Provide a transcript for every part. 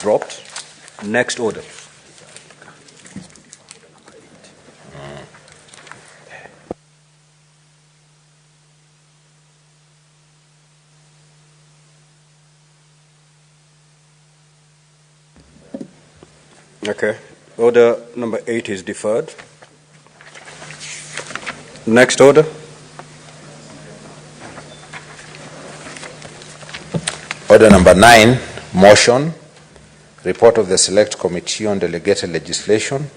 Dropped. Next order. Okay. Order number 8 is deferred. Next order. Order number 9, motion. Report of the Select Committee on Delegated Legislation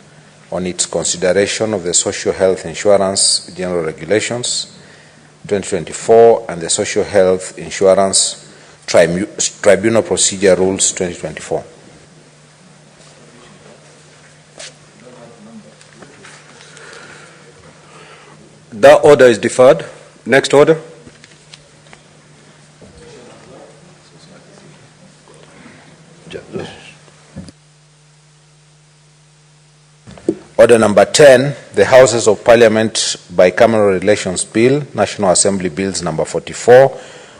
on its consideration of the Social Health Insurance General Regulations 2024 and the Social Health Insurance Tribunal Procedure Rules 2024. That order is deferred. Next order. Order number 10, the Houses of Parliament Bicameral Relations Bill, National Assembly Bills number 44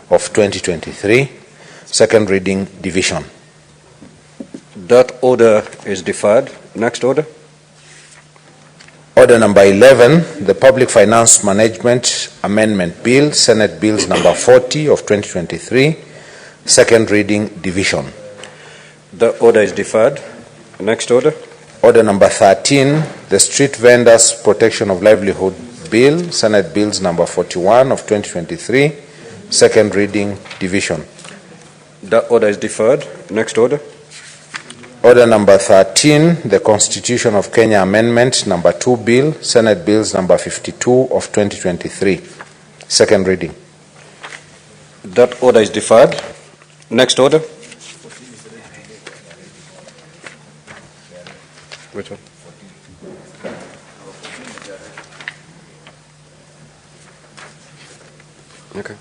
of 2023, second reading division. That order is deferred. Next order. Order number 11, the Public Finance Management Amendment Bill, Senate Bills number 40 of 2023, second reading division. The order is deferred. Next order. Order number 13, the Street Vendors Protection of Livelihood Bill, Senate Bills number 41 of 2023, second reading division. The order is deferred. Next order. Order number 13, the Constitution of Kenya Amendment number 2 Bill, Senate Bills number 52 of 2023, second reading. That order is deferred. Next order. Which one? Okay.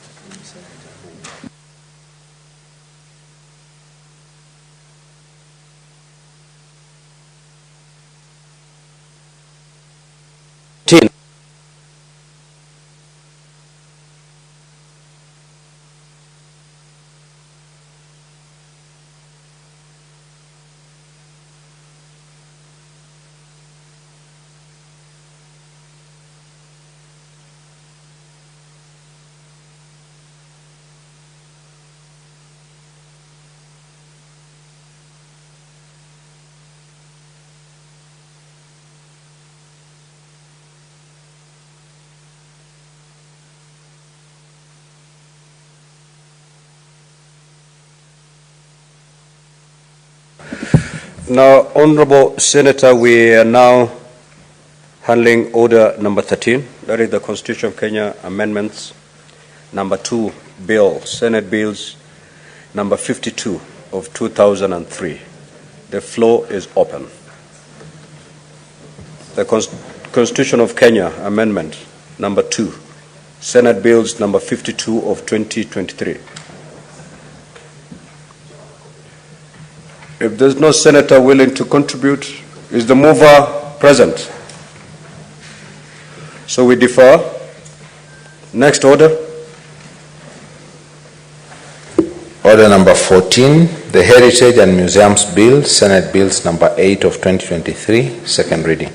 Now, Honorable Senator, we are now handling order number 13. That is the Constitution of Kenya Amendments number 2 Bill, Senate Bills number 52 of 2003. The floor is open. The Constitution of Kenya Amendment number 2, Senate Bills number 52 of 2023. If there's no senator willing to contribute, is the mover present? So we defer. Next order. Order number 14, the Heritage and Museums Bill, Senate Bills number 8 of 2023, second reading.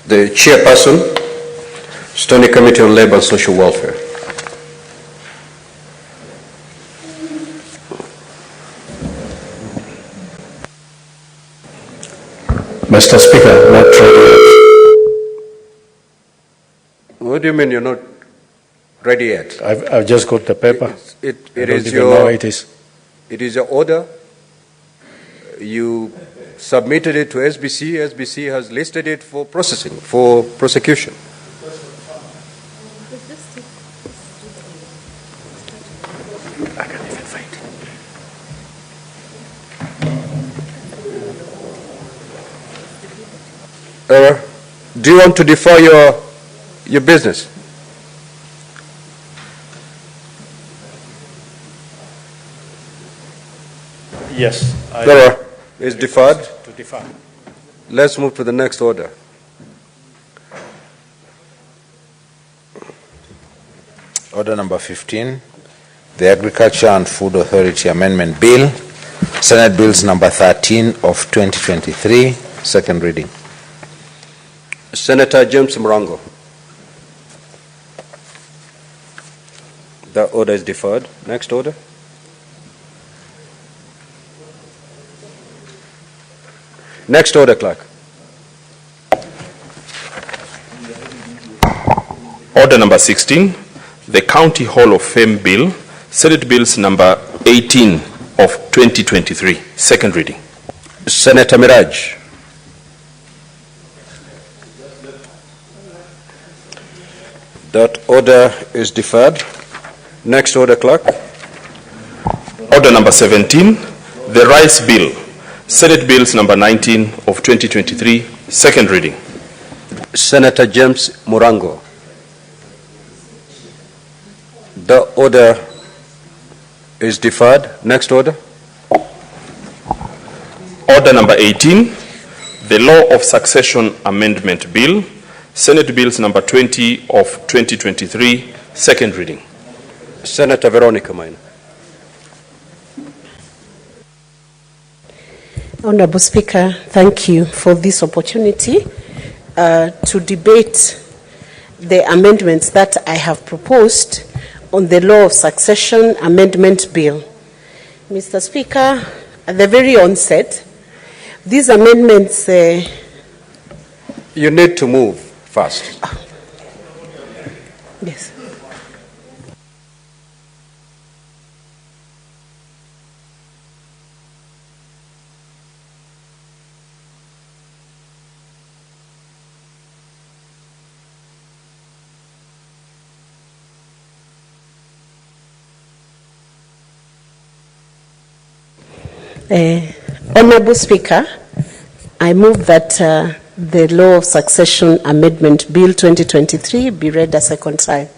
The chairperson, Standing Committee on Labor and Social Welfare. Mr. Speaker, not ready. What do you mean you're not ready yet? I've just got the paper. It is your order. You submitted it to SBC. SBC has listed it for processing, for prosecution. I can't even find it. Do you want to defer your business? Yes. It's deferred. To defer. Let's move to the next order. Order number 15, the Agriculture and Food Authority Amendment Bill, Senate Bills number 13 of 2023, second reading. Senator James Murango. The order is deferred. Next order. Next order, clerk. Order number 16, the County Hall of Fame Bill, Senate Bills number 18 of 2023, second reading. Senator Miraj. That order is deferred. Next order, clerk. Order number 17, the Rice Bill, Senate Bills number 19 of 2023, second reading. Senator James Murango. The order is deferred. Next order. Order number 18, the Law of Succession Amendment Bill, Senate Bills number 20 of 2023, second reading. Senator Veronica Maina. Honorable Speaker, thank you for this opportunity to debate the amendments that I have proposed on the Law of Succession Amendment Bill. Mr. Speaker, at the very onset, these amendments... You need to move fast. Yes. Honorable Speaker, I move that the Law of Succession Amendment Bill 2023 be read a second time.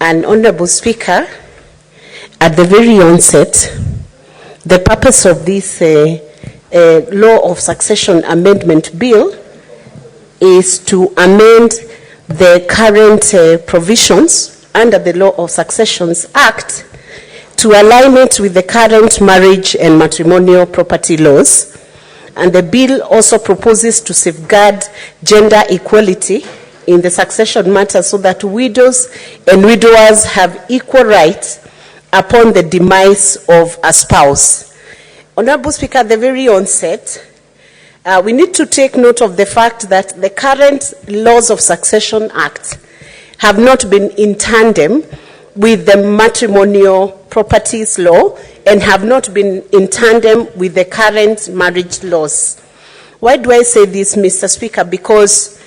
And Honorable Speaker, at the very onset, the purpose of this Law of Succession Amendment Bill is to amend the current provisions under the Law of Successions Act to align it with the current marriage and matrimonial property laws. And the bill also proposes to safeguard gender equality in the succession matter so that widows and widowers have equal rights upon the demise of a spouse. Honorable Speaker, at the very onset, we need to take note of the fact that the current laws of Succession Act have not been in tandem with the matrimonial properties law and have not been in tandem with the current marriage laws. Why do I say this, Mr. Speaker? Because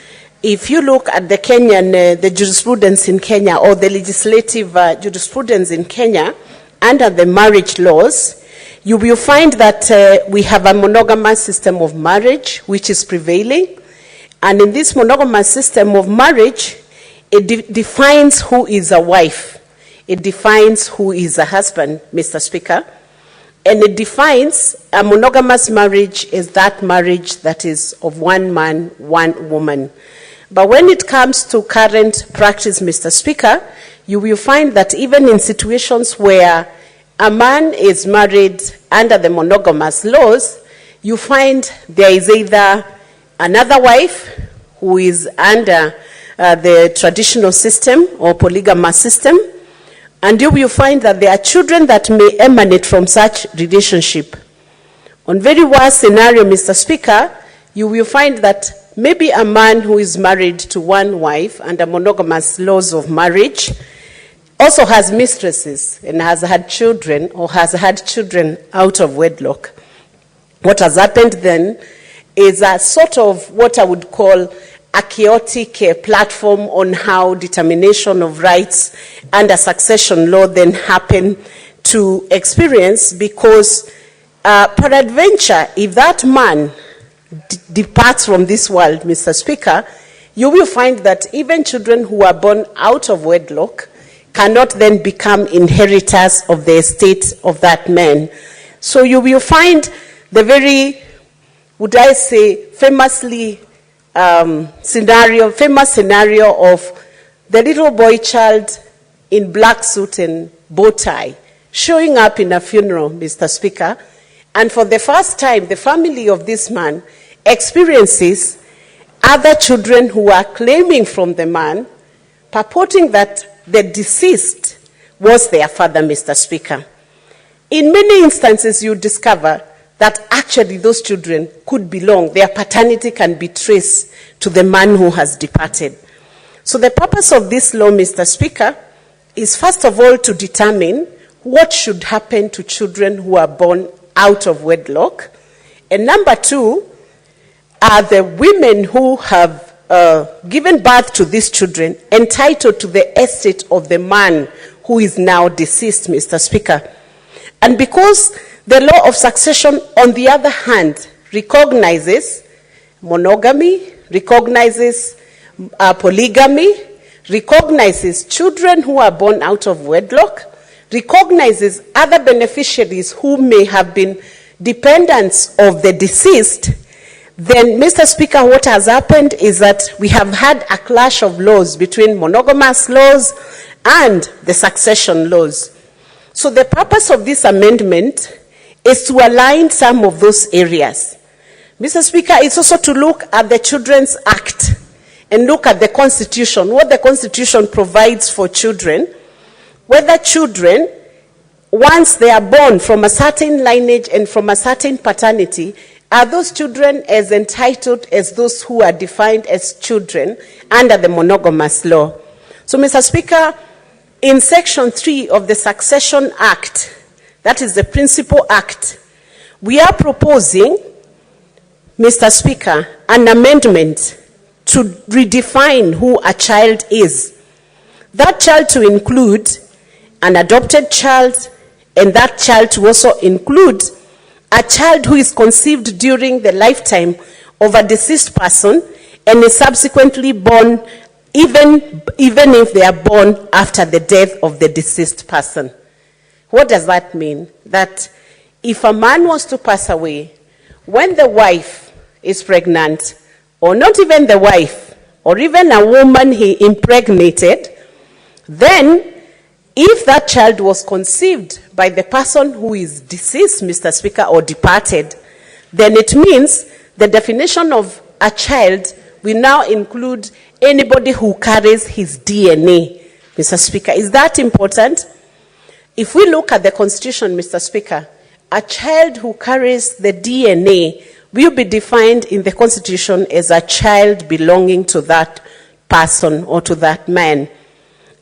if you look at the Kenyan, the jurisprudence in Kenya, or the legislative jurisprudence in Kenya, under the marriage laws, you will find that we have a monogamous system of marriage which is prevailing. And in this monogamous system of marriage, it defines who is a wife. It defines who is a husband, Mr. Speaker. And it defines a monogamous marriage as that marriage that is of one man, one woman. But when it comes to current practice, Mr. Speaker, you will find that even in situations where a man is married under the monogamous laws, you find there is either another wife who is under the traditional system or polygamous system, and you will find that there are children that may emanate from such relationship. On very worst scenario, Mr. Speaker, you will find that maybe a man who is married to one wife under monogamous laws of marriage also has mistresses and has had children or has had children out of wedlock. What has happened then is a sort of what I would call a chaotic platform on how determination of rights under succession law then happen to experience, because peradventure, if that man departs from this world, Mr. Speaker, you will find that even children who are born out of wedlock cannot then become inheritors of the estate of that man. So you will find the very, would I say, famous scenario of the little boy child in black suit and bow tie, showing up in a funeral, Mr. Speaker. And for the first time, the family of this man experiences other children who are claiming from the man, purporting that the deceased was their father, Mr. Speaker. In many instances, you discover that actually those children could belong, their paternity can be traced to the man who has departed. So the purpose of this law, Mr. Speaker, is first of all to determine what should happen to children who are born out of wedlock. And number two, are the women who have given birth to these children entitled to the estate of the man who is now deceased, Mr. Speaker. And because the law of succession, on the other hand, recognizes monogamy, recognizes polygamy, recognizes children who are born out of wedlock, recognizes other beneficiaries who may have been dependents of the deceased, then, Mr. Speaker, what has happened is that we have had a clash of laws between monogamous laws and the succession laws. So the purpose of this amendment is to align some of those areas. Mr. Speaker, it's also to look at the Children's Act and look at the Constitution, what the Constitution provides for children, whether children, once they are born from a certain lineage and from a certain paternity, are those children as entitled as those who are defined as children under the monogamous law. So, Mr. Speaker, in Section 3 of the Succession Act, that is the Principal Act, we are proposing, Mr. Speaker, an amendment to redefine who a child is. That child to include an adopted child, and that child to also include a child who is conceived during the lifetime of a deceased person and is subsequently born, even if they are born after the death of the deceased person. What does that mean? That if a man was to pass away, when the wife is pregnant, or not even the wife, or even a woman he impregnated, then if that child was conceived by the person who is deceased, Mr. Speaker, or departed, then it means the definition of a child will now include anybody who carries his DNA, Mr. Speaker. Is that important? If we look at the Constitution, Mr. Speaker, a child who carries the DNA will be defined in the Constitution as a child belonging to that person or to that man,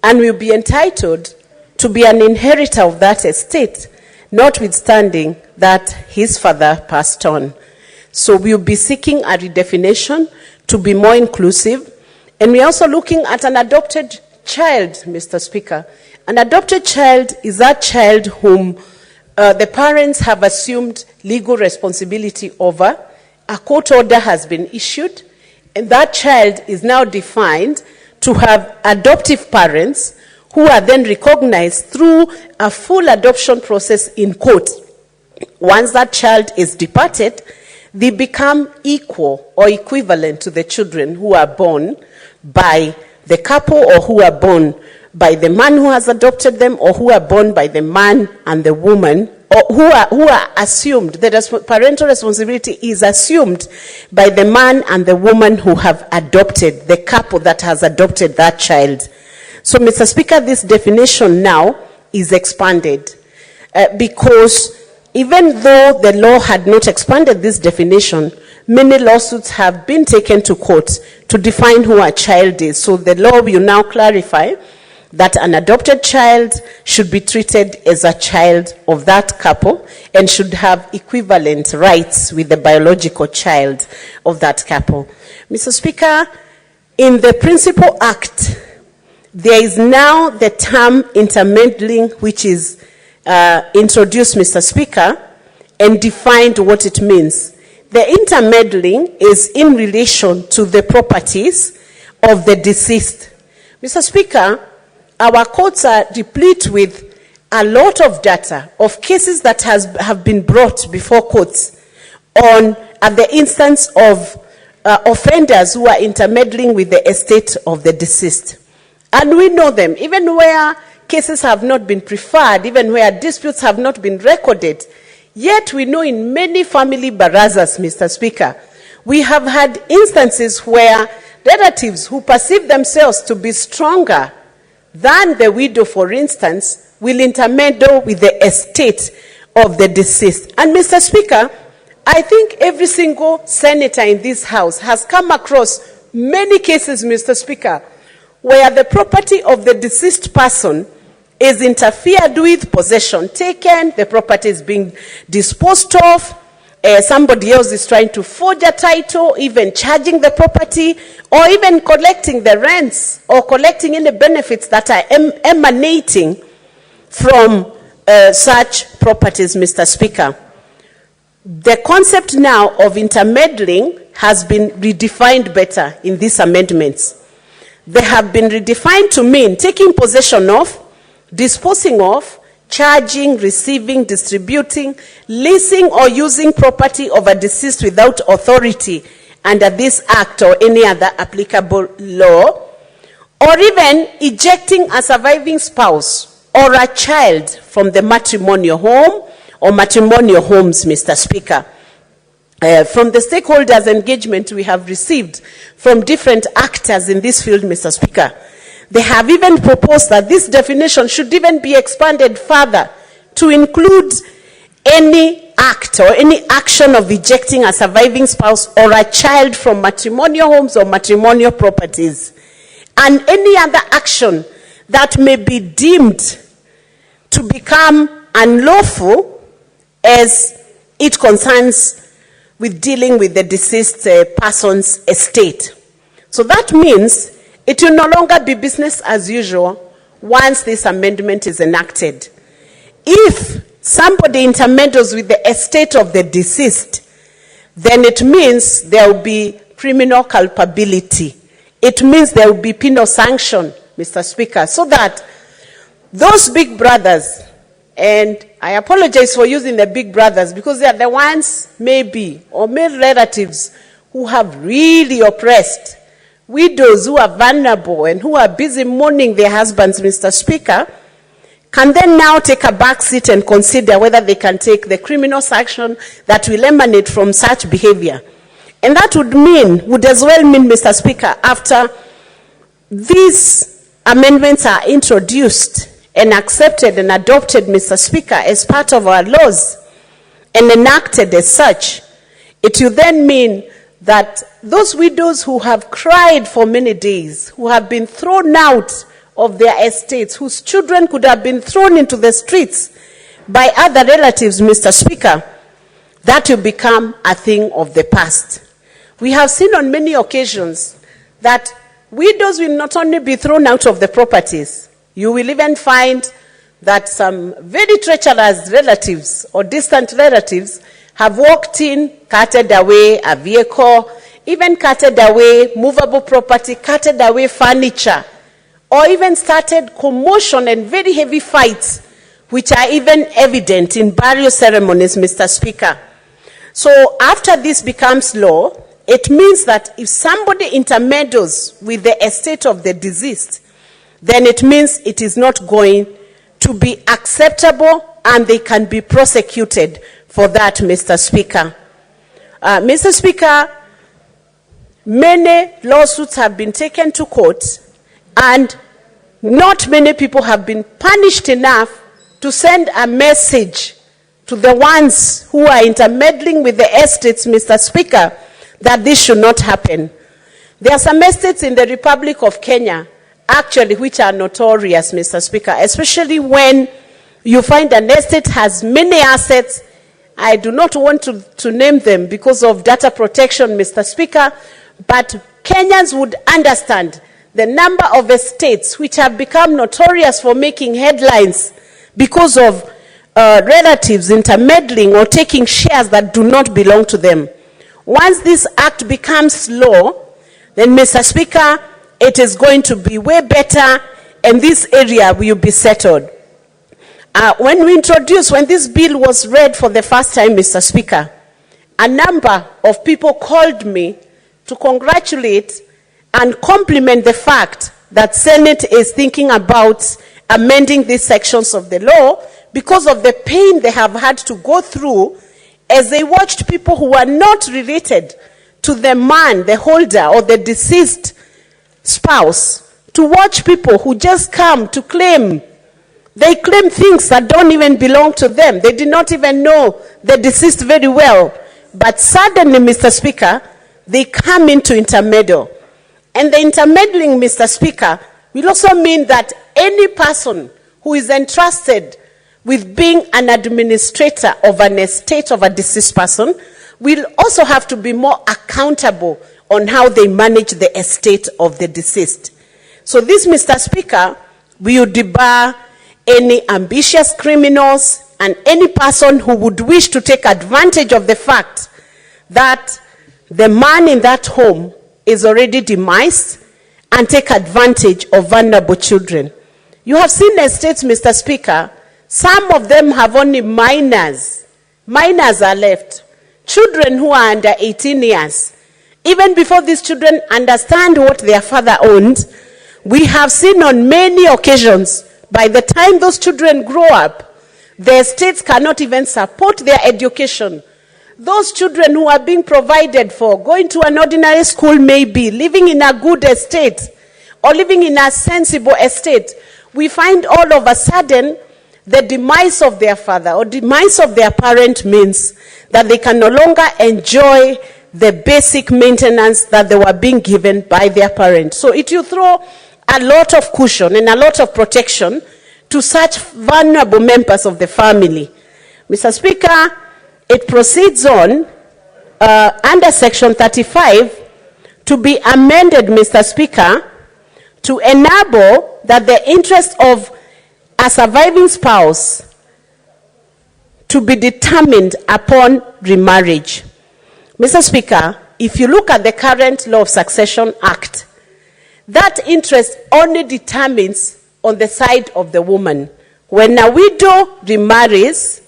and will be entitled to be an inheritor of that estate, notwithstanding that his father passed on. So we'll be seeking a redefinition to be more inclusive, and we're also looking at an adopted child, Mr. Speaker. An adopted child is that child whom the parents have assumed legal responsibility over, a court order has been issued, and that child is now defined to have adoptive parents who are then recognized through a full adoption process in court. Once that child is departed, they become equal or equivalent to the children who are born by the couple or who are born by the man who has adopted them, or who are born by the man and the woman, or who are assumed, the parental responsibility is assumed by the man and the woman who have adopted, the couple that has adopted that child. So, Mr. Speaker, this definition now is expanded because even though the law had not expanded this definition, many lawsuits have been taken to court to define who a child is. So the law will now clarify that an adopted child should be treated as a child of that couple and should have equivalent rights with the biological child of that couple. Mr. Speaker, in the Principal Act, there is now the term intermeddling, which is introduced, Mr. Speaker, and defined what it means. The intermeddling is in relation to the properties of the deceased. Mr. Speaker, our courts are replete with a lot of data of cases that have been brought before courts at the instance of offenders who are intermeddling with the estate of the deceased. And we know them, even where cases have not been preferred, even where disputes have not been recorded. Yet we know in many family barazas, Mr. Speaker, we have had instances where relatives who perceive themselves to be stronger than the widow, for instance, will intermeddle with the estate of the deceased. And Mr. Speaker, I think every single senator in this House has come across many cases, Mr. Speaker, where the property of the deceased person is interfered with, possession taken, the property is being disposed of, somebody else is trying to forge a title, even charging the property, or even collecting the rents, or collecting any benefits that are emanating from such properties, Mr. Speaker. The concept now of intermeddling has been redefined better in these amendments. They have been redefined to mean taking possession of, disposing of, charging, receiving, distributing, leasing or using property of a deceased without authority under this act or any other applicable law, or even ejecting a surviving spouse or a child from the matrimonial home or matrimonial homes, Mr. Speaker. From the stakeholders' engagement we have received from different actors in this field, Mr. Speaker, they have even proposed that this definition should even be expanded further to include any act or any action of ejecting a surviving spouse or a child from matrimonial homes or matrimonial properties, and any other action that may be deemed to become unlawful as it concerns with dealing with the deceased person's estate. So that means it will no longer be business as usual once this amendment is enacted. If somebody intermeddles with the estate of the deceased, then it means there will be criminal culpability. It means there will be penal sanction, Mr. Speaker, so that those big brothers, and I apologize for using the big brothers because they are the ones, maybe, or male relatives who have really oppressed widows who are vulnerable and who are busy mourning their husbands, Mr. Speaker, can then now take a back seat and consider whether they can take the criminal sanction that will emanate from such behavior. And that would as well mean, Mr. Speaker, after these amendments are introduced and accepted and adopted, Mr. Speaker, as part of our laws and enacted as such, it will then mean that those widows who have cried for many days, who have been thrown out of their estates, whose children could have been thrown into the streets by other relatives, Mr. Speaker, that will become a thing of the past. We have seen on many occasions that widows will not only be thrown out of the properties, you will even find that some very treacherous relatives or distant relatives have walked in, carted away a vehicle, even carted away movable property, carted away furniture, or even started commotion and very heavy fights, which are even evident in burial ceremonies, Mr. Speaker. So after this becomes law, it means that if somebody intermeddles with the estate of the deceased, then it means it is not going to be acceptable and they can be prosecuted for that, Mr. Speaker. Mr. Speaker, many lawsuits have been taken to court and not many people have been punished enough to send a message to the ones who are intermeddling with the estates, Mr. Speaker, that this should not happen. There are some estates in the Republic of Kenya, actually, which are notorious, Mr. Speaker, especially when you find an estate has many assets. I do not want to name them because of data protection, Mr. Speaker, but Kenyans would understand the number of estates which have become notorious for making headlines because of relatives intermeddling or taking shares that do not belong to them. Once this act becomes law, then, Mr. Speaker, it is going to be way better and this area will be settled. When this bill was read for the first time, Mr. Speaker, a number of people called me to congratulate and compliment the fact that Senate is thinking about amending these sections of the law because of the pain they have had to go through as they watched people who are not related to the man, the holder, or the deceased spouse, to watch people who just come to claim. They claim things that don't even belong to them. They did not even know the deceased very well. But suddenly, Mr. Speaker, they come into intermeddle. And the intermeddling, Mr. Speaker, will also mean that any person who is entrusted with being an administrator of an estate of a deceased person will also have to be more accountable on how they manage the estate of the deceased. So this, Mr. Speaker, will debar any ambitious criminals and any person who would wish to take advantage of the fact that the man in that home is already demised and take advantage of vulnerable children. You have seen estates, Mr. Speaker, some of them have only minors. Minors are left. Children who are under 18 years. Even before these children understand what their father owned, we have seen on many occasions, by the time those children grow up, the estates cannot even support their education. Those children who are being provided for, going to an ordinary school maybe, living in a good estate, or living in a sensible estate, we find all of a sudden the demise of their father or demise of their parent means that they can no longer enjoy the basic maintenance that they were being given by their parents. So it will throw a lot of cushion and a lot of protection to such vulnerable members of the family. Mr. Speaker, it proceeds on under Section 35 to be amended, Mr. Speaker, to enable that the interest of a surviving spouse to be determined upon remarriage. Mr. Speaker, if you look at the current Law of Succession Act, that interest only determines on the side of the woman. When a widow remarries,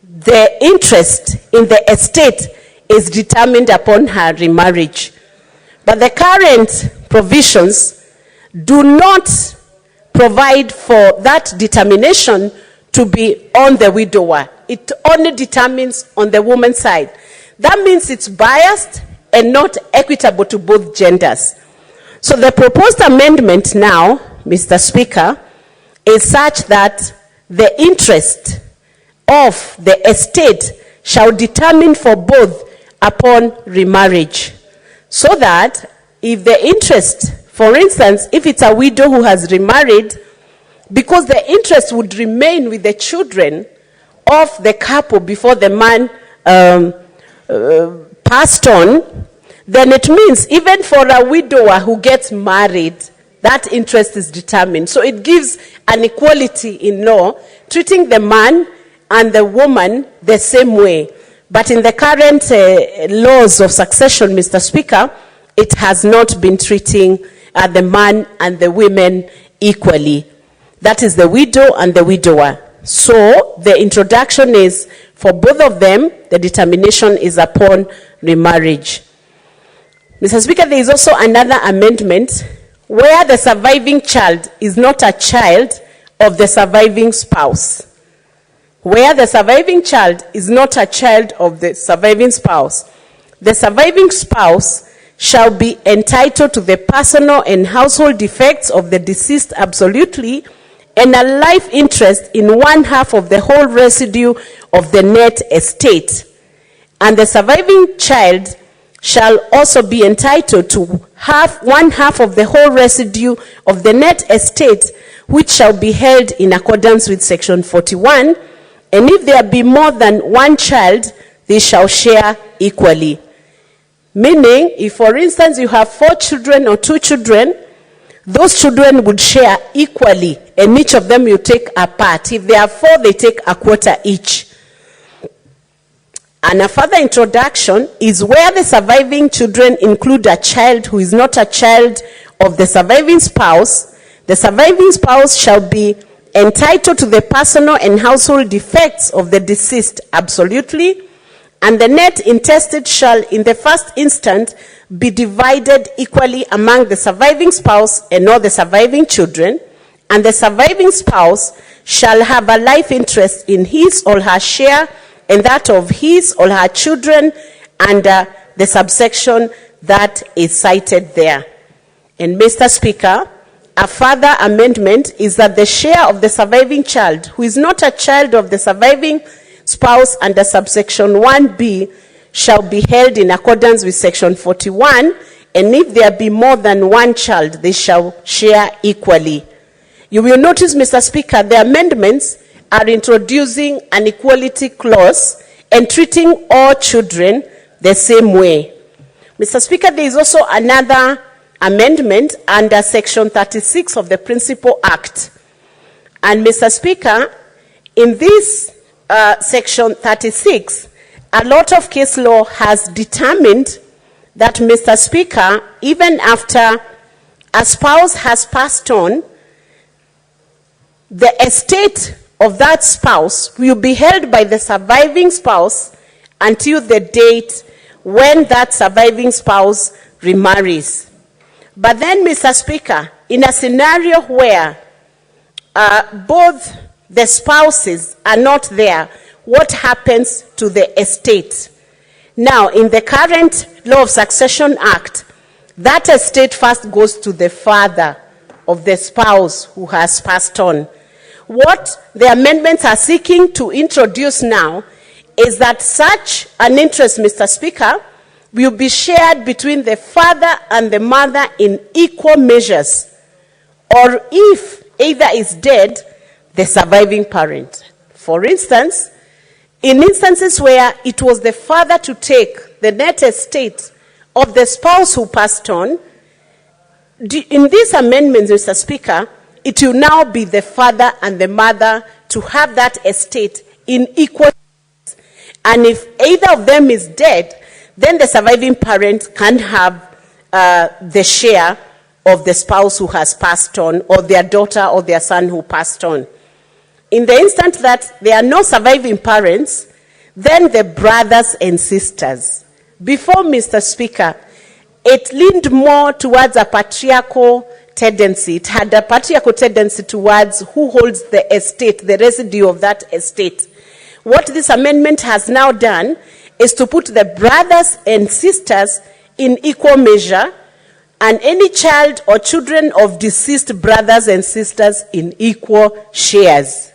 the interest in the estate is determined upon her remarriage. But the current provisions do not provide for that determination to be on the widower. It only determines on the woman's side. That means it's biased and not equitable to both genders. So the proposed amendment now, Mr. Speaker, is such that the interest of the estate shall determine for both upon remarriage. So that if the interest, for instance, if it's a widow who has remarried, because the interest would remain with the children of the couple before the man passed on, then it means even for a widower who gets married, that interest is determined. So it gives an equality in law, treating the man and the woman the same way. But in the current laws of succession, Mr. Speaker, it has not been treating the man and the women equally. That is the widow and the widower. So the introduction is for both of them, the determination is upon remarriage. Mr. Speaker, there is also another amendment where the surviving child is not a child of the surviving spouse. Where the surviving child is not a child of the surviving spouse, the surviving spouse shall be entitled to the personal and household effects of the deceased absolutely, and a life interest in 1/2 of the whole residue of the net estate. And the surviving child shall also be entitled to 1/2 of the whole residue of the net estate, which shall be held in accordance with Section 41. And if there be more than one child, they shall share equally. Meaning, if for instance you have 4 children or 2 children, those children would share equally, and each of them will take a part. If there are 4, they take a quarter each. And a further introduction is where the surviving children include a child who is not a child of the surviving spouse. The surviving spouse shall be entitled to the personal and household effects of the deceased absolutely, and the net intestate shall in the first instance be divided equally among the surviving spouse and all the surviving children, and the surviving spouse shall have a life interest in his or her share and that of his or her children under the subsection that is cited there. And Mr. Speaker, a further amendment is that the share of the surviving child, who is not a child of the surviving spouse under subsection 1B, shall be held in accordance with section 41, and if there be more than one child, they shall share equally. You will notice, Mr. Speaker, the amendments are introducing an equality clause and treating all children the same way. Mr. Speaker, there is also another amendment under section 36 of the Principal Act. And Mr. Speaker, in this section 36, a lot of case law has determined that, Mr. Speaker, even after a spouse has passed on, the estate of that spouse will be held by the surviving spouse until the date when that surviving spouse remarries. But then, Mr. Speaker, in a scenario where both the spouses are not there, what happens to the estate? Now, in the current Law of Succession Act, that estate first goes to the father of the spouse who has passed on. What the amendments are seeking to introduce now is that such an interest, Mr. Speaker, will be shared between the father and the mother in equal measures, or if either is dead, the surviving parent. For instance, in instances where it was the father to take the net estate of the spouse who passed on, in these amendments, Mr. Speaker, it will now be the father and the mother to have that estate in equal. And if either of them is dead, then the surviving parent can have the share of the spouse who has passed on, or their daughter or their son who passed on. In the instant that there are no surviving parents, then the brothers and sisters. Before, Mr. Speaker, it leaned more towards a patriarchal tendency. It had a patriarchal tendency towards who holds the estate, the residue of that estate. What this amendment has now done is to put the brothers and sisters in equal measure, and any child or children of deceased brothers and sisters in equal shares.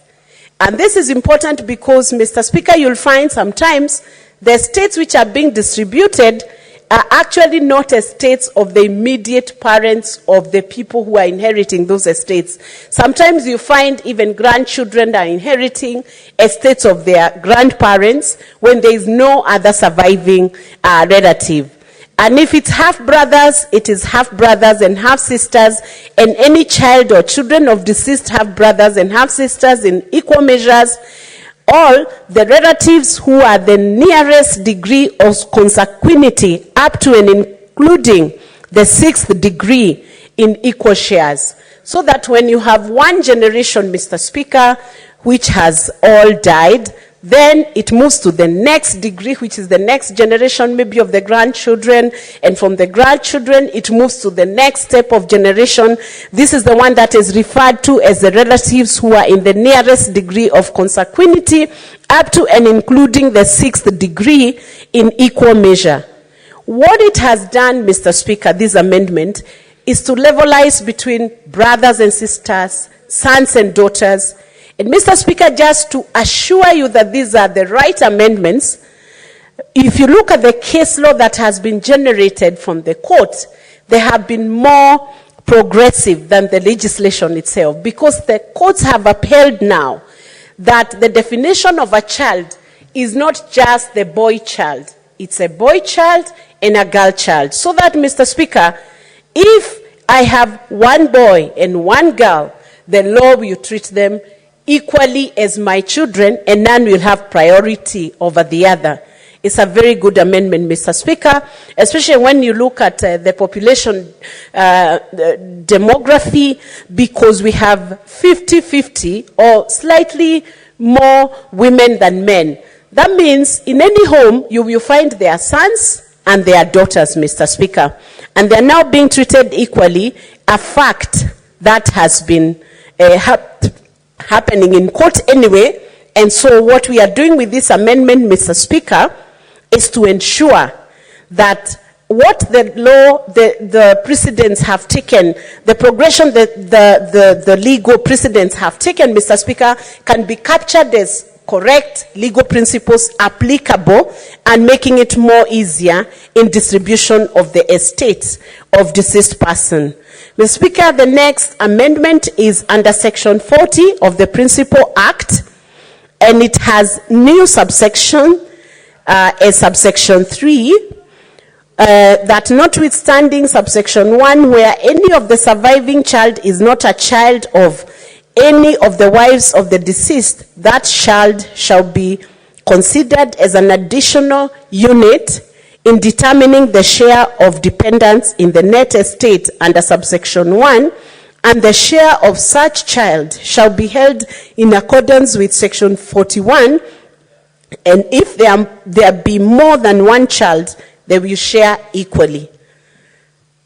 And this is important because, Mr. Speaker, you'll find sometimes the estates which are being distributed are actually not estates of the immediate parents of the people who are inheriting those estates. Sometimes you find even grandchildren are inheriting estates of their grandparents when there is no other surviving relative. And if it's half-brothers, it is half-brothers and half-sisters, and any child or children of deceased half-brothers and half-sisters in equal measures. All the relatives who are the nearest degree of consanguinity up to and including the 6th degree in equal shares. So that when you have one generation, Mr. Speaker, which has all died, then it moves to the next degree, which is the next generation maybe of the grandchildren, and from the grandchildren it moves to the next step of generation. This is the one that is referred to as the relatives who are in the nearest degree of consanguinity up to and including the 6th degree in equal measure. What it has done, Mr. Speaker, this amendment, is to levelize between brothers and sisters, sons and daughters. And Mr. Speaker, just to assure you that these are the right amendments, if you look at the case law that has been generated from the court, they have been more progressive than the legislation itself, because the courts have upheld now that the definition of a child is not just the boy child. It's a boy child and a girl child. So that, Mr. Speaker, if I have one boy and one girl, the law will treat them equally as my children, and none will have priority over the other. It's a very good amendment, Mr. Speaker, especially when you look at the population demography, because we have 50-50 or slightly more women than men. That means in any home you will find their sons and their daughters, Mr. Speaker, and they're now being treated equally, a fact that has been happening in court anyway. And so what we are doing with this amendment, Mr. Speaker, is to ensure that what the law, the precedents have taken, the progression that the legal precedents have taken, Mr. Speaker, can be captured as correct legal principles applicable and making it more easier in distribution of the estates of deceased person. Mr. Speaker, the next amendment is under Section 40 of the Principal Act, and it has new subsection, a subsection 3, that notwithstanding subsection 1, where any of the surviving child is not a child of any of the wives of the deceased, that child shall be considered as an additional unit in determining the share of dependents in the net estate under subsection 1, and the share of such child shall be held in accordance with section 41, and if there be more than one child, they will share equally.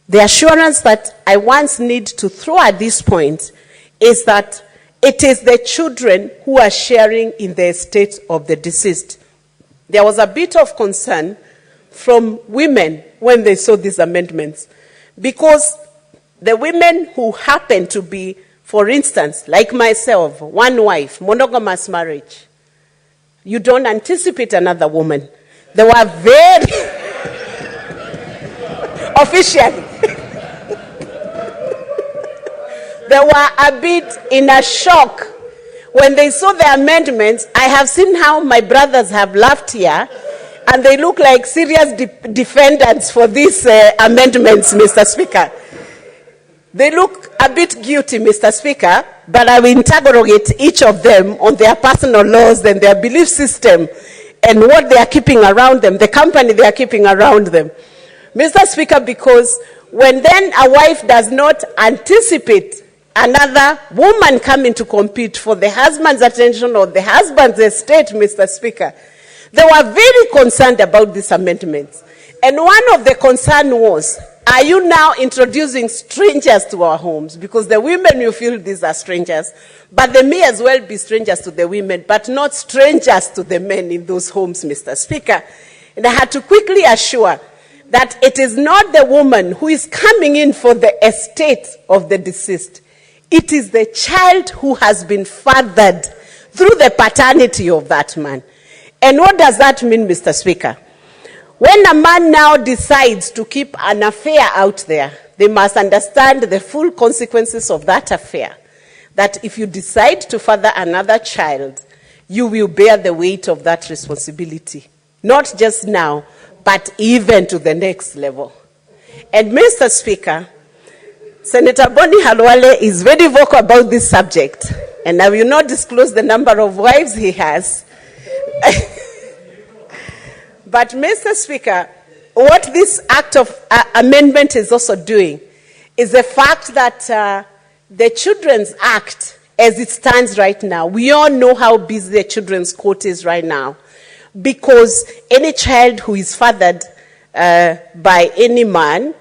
The assurance that I once need to throw at this point is that it is the children who are sharing in the estate of the deceased. There was a bit of concern from women when they saw these amendments, because the women who happen to be, for instance, like myself, one wife, monogamous marriage, you don't anticipate another woman. They were very officially. They were a bit in a shock when they saw the amendments. I have seen how my brothers have laughed here, and they look like serious defendants for these amendments, Mr. Speaker. They look a bit guilty, Mr. Speaker, but I will interrogate each of them on their personal laws and their belief system and what they are keeping around them, the company they are keeping around them. Mr. Speaker, because when then a wife does not anticipate another woman coming to compete for the husband's attention or the husband's estate, Mr. Speaker, they were very concerned about these amendments. And one of the concern was, are you now introducing strangers to our homes? Because the women will feel these are strangers, but they may as well be strangers to the women, but not strangers to the men in those homes, Mr. Speaker. And I had to quickly assure that it is not the woman who is coming in for the estate of the deceased. It is the child who has been fathered through the paternity of that man. And what does that mean, Mr. Speaker? When a man now decides to keep an affair out there, they must understand the full consequences of that affair. That if you decide to father another child, you will bear the weight of that responsibility. Not just now, but even to the next level. And Mr. Speaker, Senator Boni Halwale is very vocal about this subject, and I will not disclose the number of wives he has. But Mr. Speaker, what this act of amendment is also doing is the fact that the Children's Act, as it stands right now, we all know how busy the Children's Court is right now, because any child who is fathered by any man,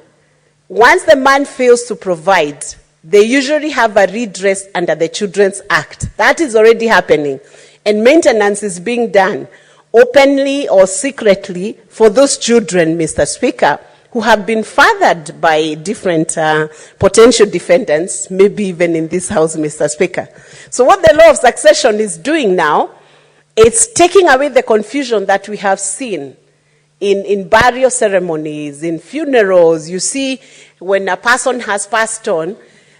once the man fails to provide, they usually have a redress under the Children's Act. That is already happening. And maintenance is being done openly or secretly for those children, Mr. Speaker, who have been fathered by different potential defendants, maybe even in this house, Mr. Speaker. So what the law of succession is doing now, it's taking away the confusion that we have seen in burial ceremonies, in funerals. You see, when a person has passed on,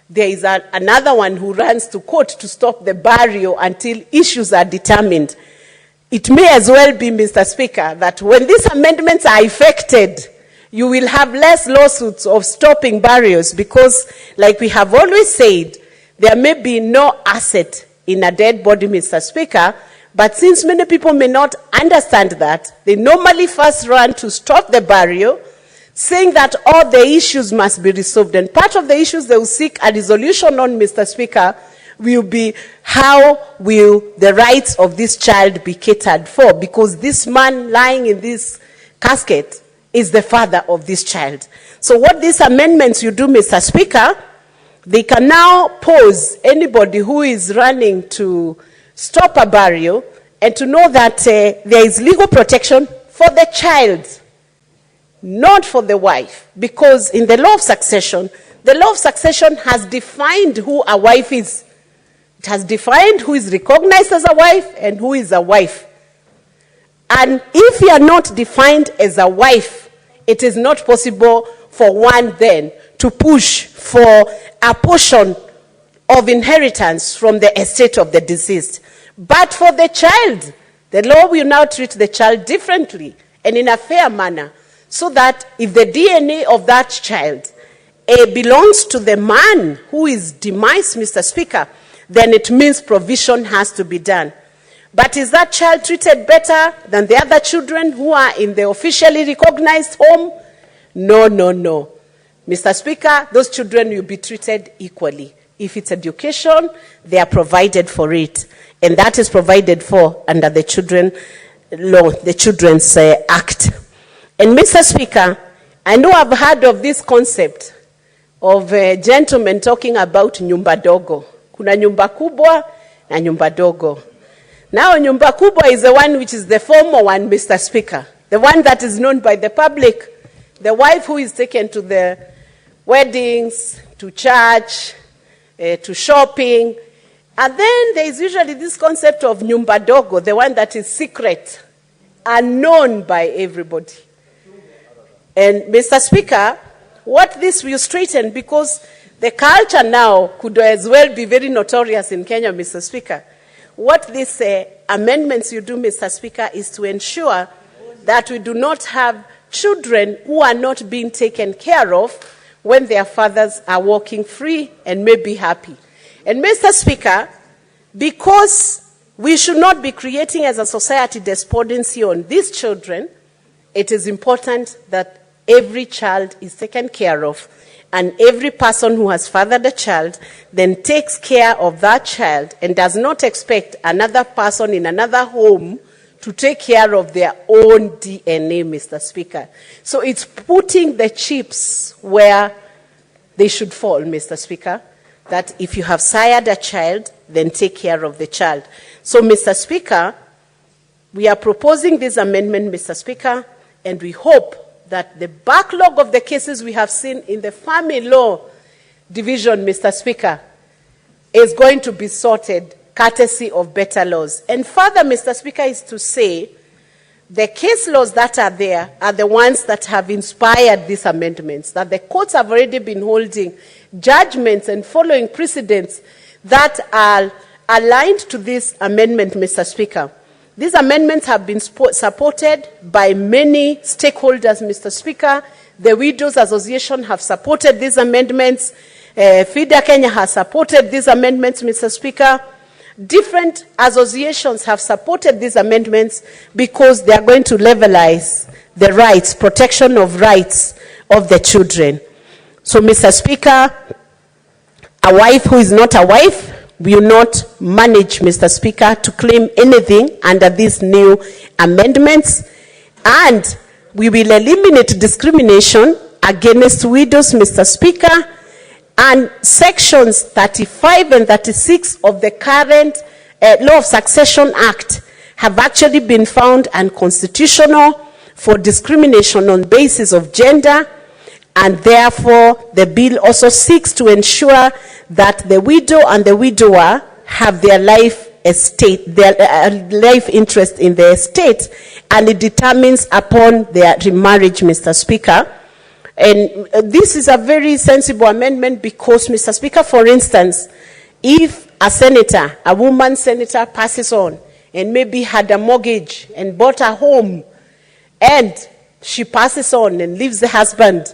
there is another one who runs to court to stop the burial until issues are determined. It may as well be, Mr. Speaker, that when these amendments are effected, you will have less lawsuits of stopping burials, because, like we have always said, there may be no asset in a dead body, Mr. Speaker, but since many people may not understand that, they normally first run to stop the burial, saying that all the issues must be resolved. And part of the issues they will seek a resolution on, Mr. Speaker, will be how will the rights of this child be catered for, because this man lying in this casket is the father of this child. So what these amendments you do, Mr. Speaker, they can now pose anybody who is running to stop a burial and to know that there is legal protection for the child, not for the wife. Because in the law of succession has defined who a wife is. It has defined who is recognized as a wife and who is a wife. And if you are not defined as a wife, it is not possible for one then to push for a portion of inheritance from the estate of the deceased. But for the child, the law will now treat the child differently and in a fair manner, so that if the DNA of that child belongs to the man who is demised, Mr. Speaker, then it means provision has to be done. But is that child treated better than the other children who are in the officially recognized home? No, no, no. Mr. Speaker, those children will be treated equally. If it's education, they are provided for it. And that is provided for under the Children's Law, the Children's Act. And Mr. Speaker, I know I've heard of this concept of a gentleman talking about nyumba dogo. Kuna nyumba kubwa na nyumba dogo. Now, nyumba kubwa is the one which is the former one, Mr. Speaker. The one that is known by the public. The wife who is taken to the weddings, to church, to shopping. And then there is usually this concept of nyumba dogo, the one that is secret, unknown by everybody. And Mr. Speaker, what this will straighten, because the culture now could as well be very notorious in Kenya, Mr. Speaker. What these amendments you do, Mr. Speaker, is to ensure that we do not have children who are not being taken care of when their fathers are walking free and may be happy. And Mr. Speaker, because we should not be creating as a society despondency on these children, it is important that every child is taken care of, and every person who has fathered a child then takes care of that child and does not expect another person in another home to take care of their own DNA, Mr. Speaker. So it's putting the chips where they should fall, Mr. Speaker, that if you have sired a child, then take care of the child. So, Mr. Speaker, we are proposing this amendment, Mr. Speaker, and we hope that the backlog of the cases we have seen in the family law division, Mr. Speaker, is going to be sorted courtesy of better laws. And further, Mr. Speaker, is to say the case laws that are there are the ones that have inspired these amendments, that the courts have already been holding judgments and following precedents that are aligned to this amendment, Mr. Speaker. These amendments have been supported by many stakeholders, Mr. Speaker. The Widows Association have supported these amendments. FIDA Kenya has supported these amendments, Mr. Speaker. Different associations have supported these amendments because they are going to levelize the rights, protection of rights of the children. So, Mr. Speaker, a wife who is not a wife will not manage, Mr. Speaker, to claim anything under these new amendments, and we will eliminate discrimination against widows, Mr. Speaker, and sections 35 and 36 of the current Law of Succession Act have actually been found unconstitutional for discrimination on basis of gender, and therefore the bill also seeks to ensure that the widow and the widower have their life estate, their life interest in the estate, and it determines upon their remarriage, Mr. Speaker. And this is a very sensible amendment because, Mr. Speaker, for instance, if a senator, a woman senator, passes on and maybe had a mortgage and bought a home, and she passes on and leaves the husband,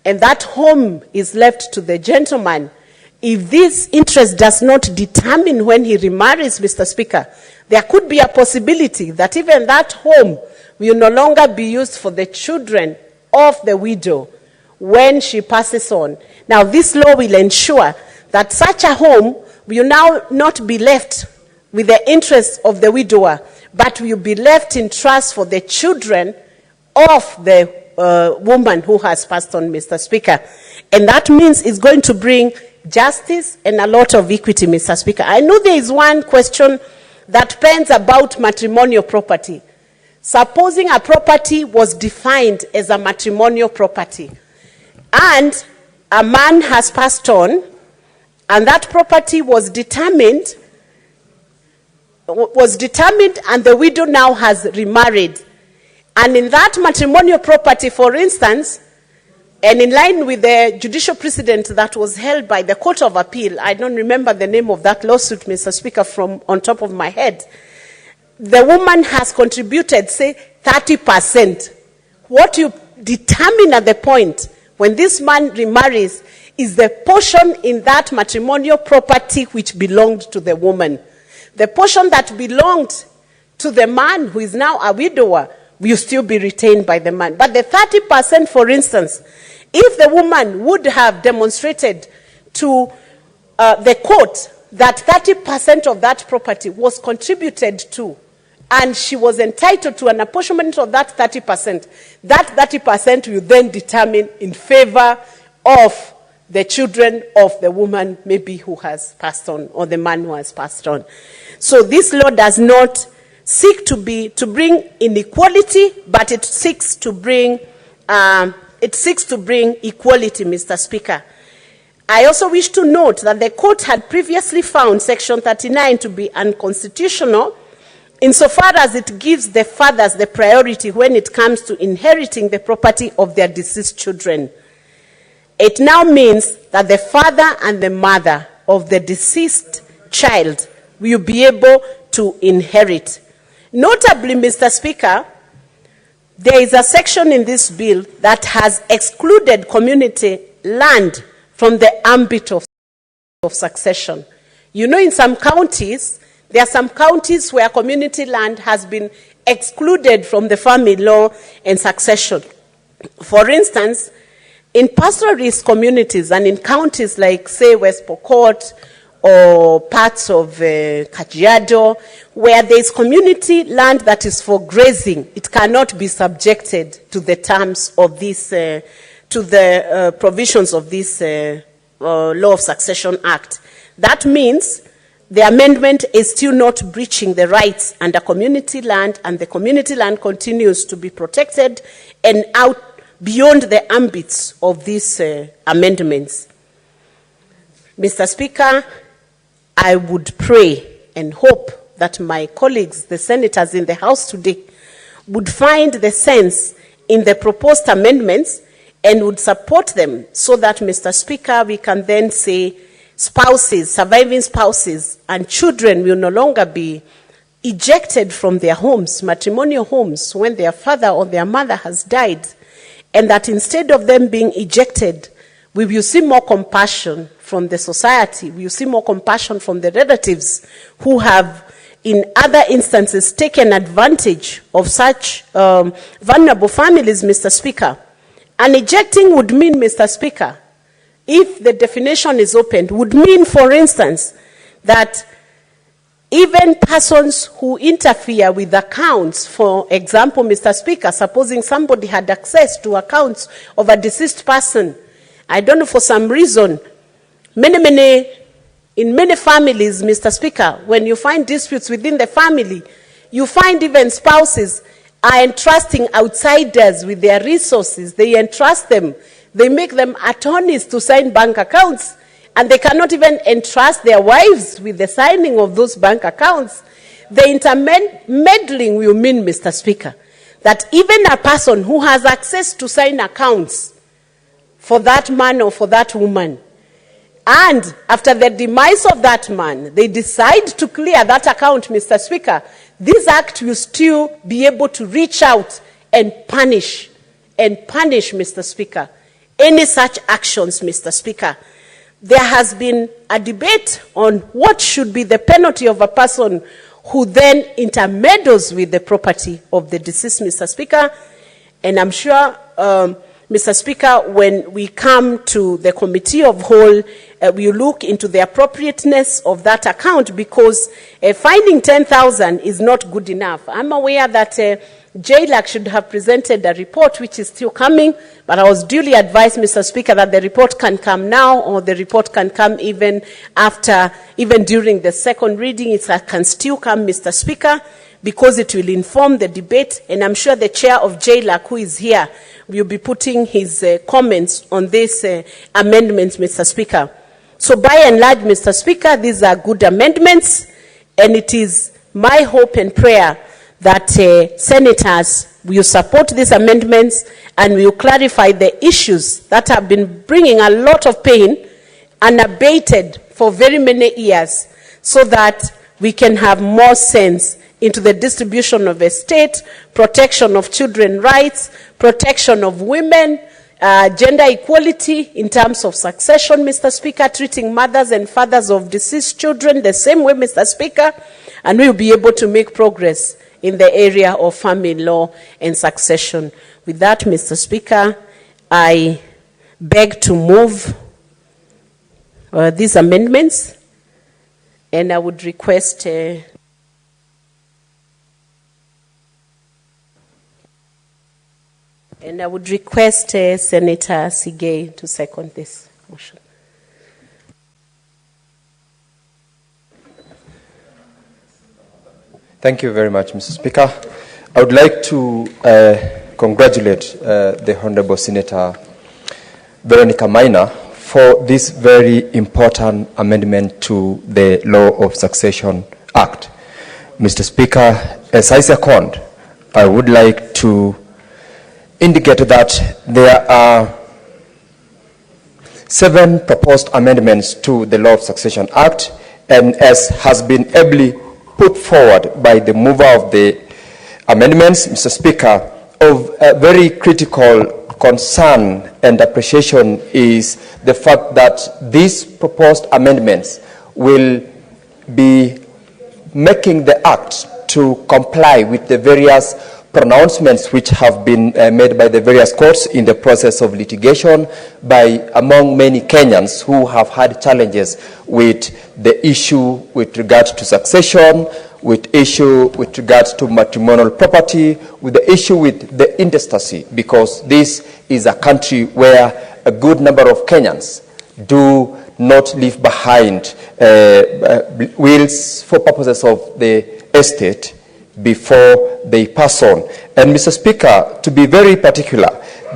and that home is left to the gentleman, if this interest does not determine when he remarries, Mr. Speaker, there could be a possibility that even that home will no longer be used for the children of the widow when she passes on. Now, this law will ensure that such a home will now not be left with the interest of the widower, but will be left in trust for the children of the woman who has passed on, Mr. Speaker. And that means it's going to bring justice, and a lot of equity, Mr. Speaker. I know there is one question that pens about matrimonial property. Supposing a property was defined as a matrimonial property, and a man has passed on, and that property was determined, and the widow now has remarried. And in that matrimonial property, for instance, and in line with the judicial precedent that was held by the Court of Appeal, I don't remember the name of that lawsuit, Mr. Speaker, from on top of my head, the woman has contributed, say, 30%. What you determine at the point when this man remarries is the portion in that matrimonial property which belonged to the woman. The portion that belonged to the man who is now a widower will still be retained by the man. But the 30%, for instance, if the woman would have demonstrated to the court that 30% of that property was contributed to, and she was entitled to an apportionment of that 30%, that 30% will then determine in favor of the children of the woman maybe who has passed on, or the man who has passed on. So this law does not seek to bring inequality, but it seeks to bring equality, Mr. Speaker. I also wish to note that the court had previously found Section 39 to be unconstitutional insofar as it gives the fathers the priority when it comes to inheriting the property of their deceased children. It now means that the father and the mother of the deceased child will be able to inherit. Notably, Mr. Speaker, there is a section in this bill that has excluded community land from the ambit of succession. You know, in some counties, there are some counties where community land has been excluded from the family law and succession. For instance, in pastoralist communities and in counties like, say, West Pokot or parts of Kajiado, where there is community land that is for grazing, it cannot be subjected to the terms of this, to the provisions of this Law of Succession Act. That means the amendment is still not breaching the rights under community land, and the community land continues to be protected and out beyond the ambits of these amendments. Mr. Speaker, I would pray and hope that my colleagues, the senators in the House today, would find the sense in the proposed amendments and would support them so that, Mr. Speaker, we can then say spouses, surviving spouses, and children will no longer be ejected from their homes, matrimonial homes, when their father or their mother has died, and that instead of them being ejected, we will see more compassion from the society. We will see more compassion from the relatives who have, in other instances, taken advantage of such vulnerable families, Mr. Speaker. And ejecting would mean, Mr. Speaker, if the definition is opened, would mean, for instance, that even persons who interfere with accounts, for example, Mr. Speaker, supposing somebody had access to accounts of a deceased person, I don't know, for some reason, in many families, Mr. Speaker, when you find disputes within the family, you find even spouses are entrusting outsiders with their resources. They entrust them. They make them attorneys to sign bank accounts, and they cannot even entrust their wives with the signing of those bank accounts. The intermeddling will mean, Mr. Speaker, that even a person who has access to sign accounts for that man or for that woman, and after the demise of that man, they decide to clear that account, Mr. Speaker, this act will still be able to reach out and punish, Mr. Speaker, any such actions, Mr. Speaker. There has been a debate on what should be the penalty of a person who then intermeddles with the property of the deceased, Mr. Speaker. And I'm sure, Mr. Speaker, when we come to the Committee of Whole, we look into the appropriateness of that account, because finding 10,000 is not good enough. I'm aware that JLAC should have presented a report, which is still coming, but I was duly advised, Mr. Speaker, that the report can come now, or the report can come even during the second reading. It can still come, Mr. Speaker, because it will inform the debate, and I'm sure the chair of JLAC, who is here, will be putting his comments on these amendments, Mr. Speaker. So by and large, Mr. Speaker, these are good amendments, and it is my hope and prayer that senators will support these amendments and will clarify the issues that have been bringing a lot of pain unabated for very many years, so that we can have more sense into the distribution of estate, protection of children's rights, protection of women, gender equality in terms of succession, Mr. Speaker, treating mothers and fathers of deceased children the same way, Mr. Speaker, and we will be able to make progress in the area of family law and succession. With that, Mr. Speaker, I beg to move these amendments, and I would request Senator Sigei to second this motion. Thank you very much, Mr. Speaker. I would like to congratulate the Honorable Senator Veronica Maina for this very important amendment to the Law of Succession Act. Mr. Speaker, as I second, I would like to indicate that there are 7 proposed amendments to the Law of Succession Act, and as has been ably put forward by the mover of the amendments, Mr. Speaker, of a very critical concern and appreciation is the fact that these proposed amendments will be making the Act to comply with the various pronouncements which have been made by the various courts in the process of litigation by among many Kenyans who have had challenges with the issue with regard to succession, with issue with regards to matrimonial property, with the issue with the intestacy, because this is a country where a good number of Kenyans do not leave behind wills for purposes of the estate before they pass on. And Mr. Speaker, to be very particular,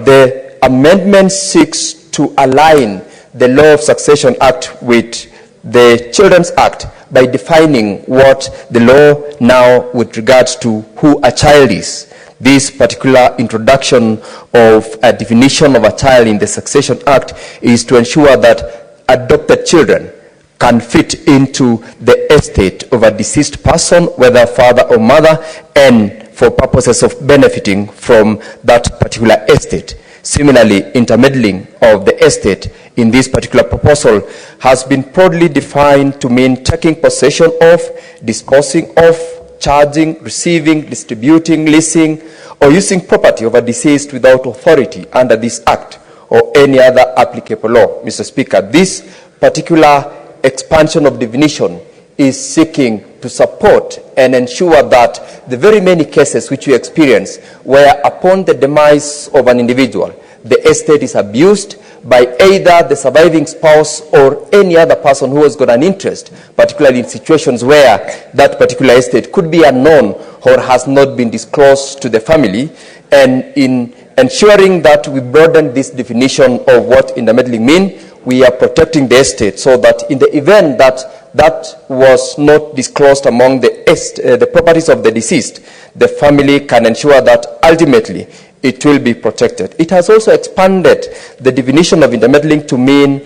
the amendment seeks to align the Law of Succession Act with the Children's Act by defining what the law now with regards to who a child is. This particular introduction of a definition of a child in the Succession Act is to ensure that adopted children can fit into the estate of a deceased person, whether father or mother, and for purposes of benefiting from that particular estate. Similarly, intermeddling of the estate in this particular proposal has been broadly defined to mean taking possession of, disposing of, charging, receiving, distributing, leasing, or using property of a deceased without authority under this Act or any other applicable law. Mr. Speaker, this particular expansion of definition is seeking to support and ensure that the very many cases which we experience where upon the demise of an individual, the estate is abused by either the surviving spouse or any other person who has got an interest, particularly in situations where that particular estate could be unknown or has not been disclosed to the family. And in ensuring that we broaden this definition of what intermeddling means, we are protecting the estate so that in the event that that was not disclosed among the properties of the deceased, the family can ensure that ultimately it will be protected. It has also expanded the definition of intermeddling to mean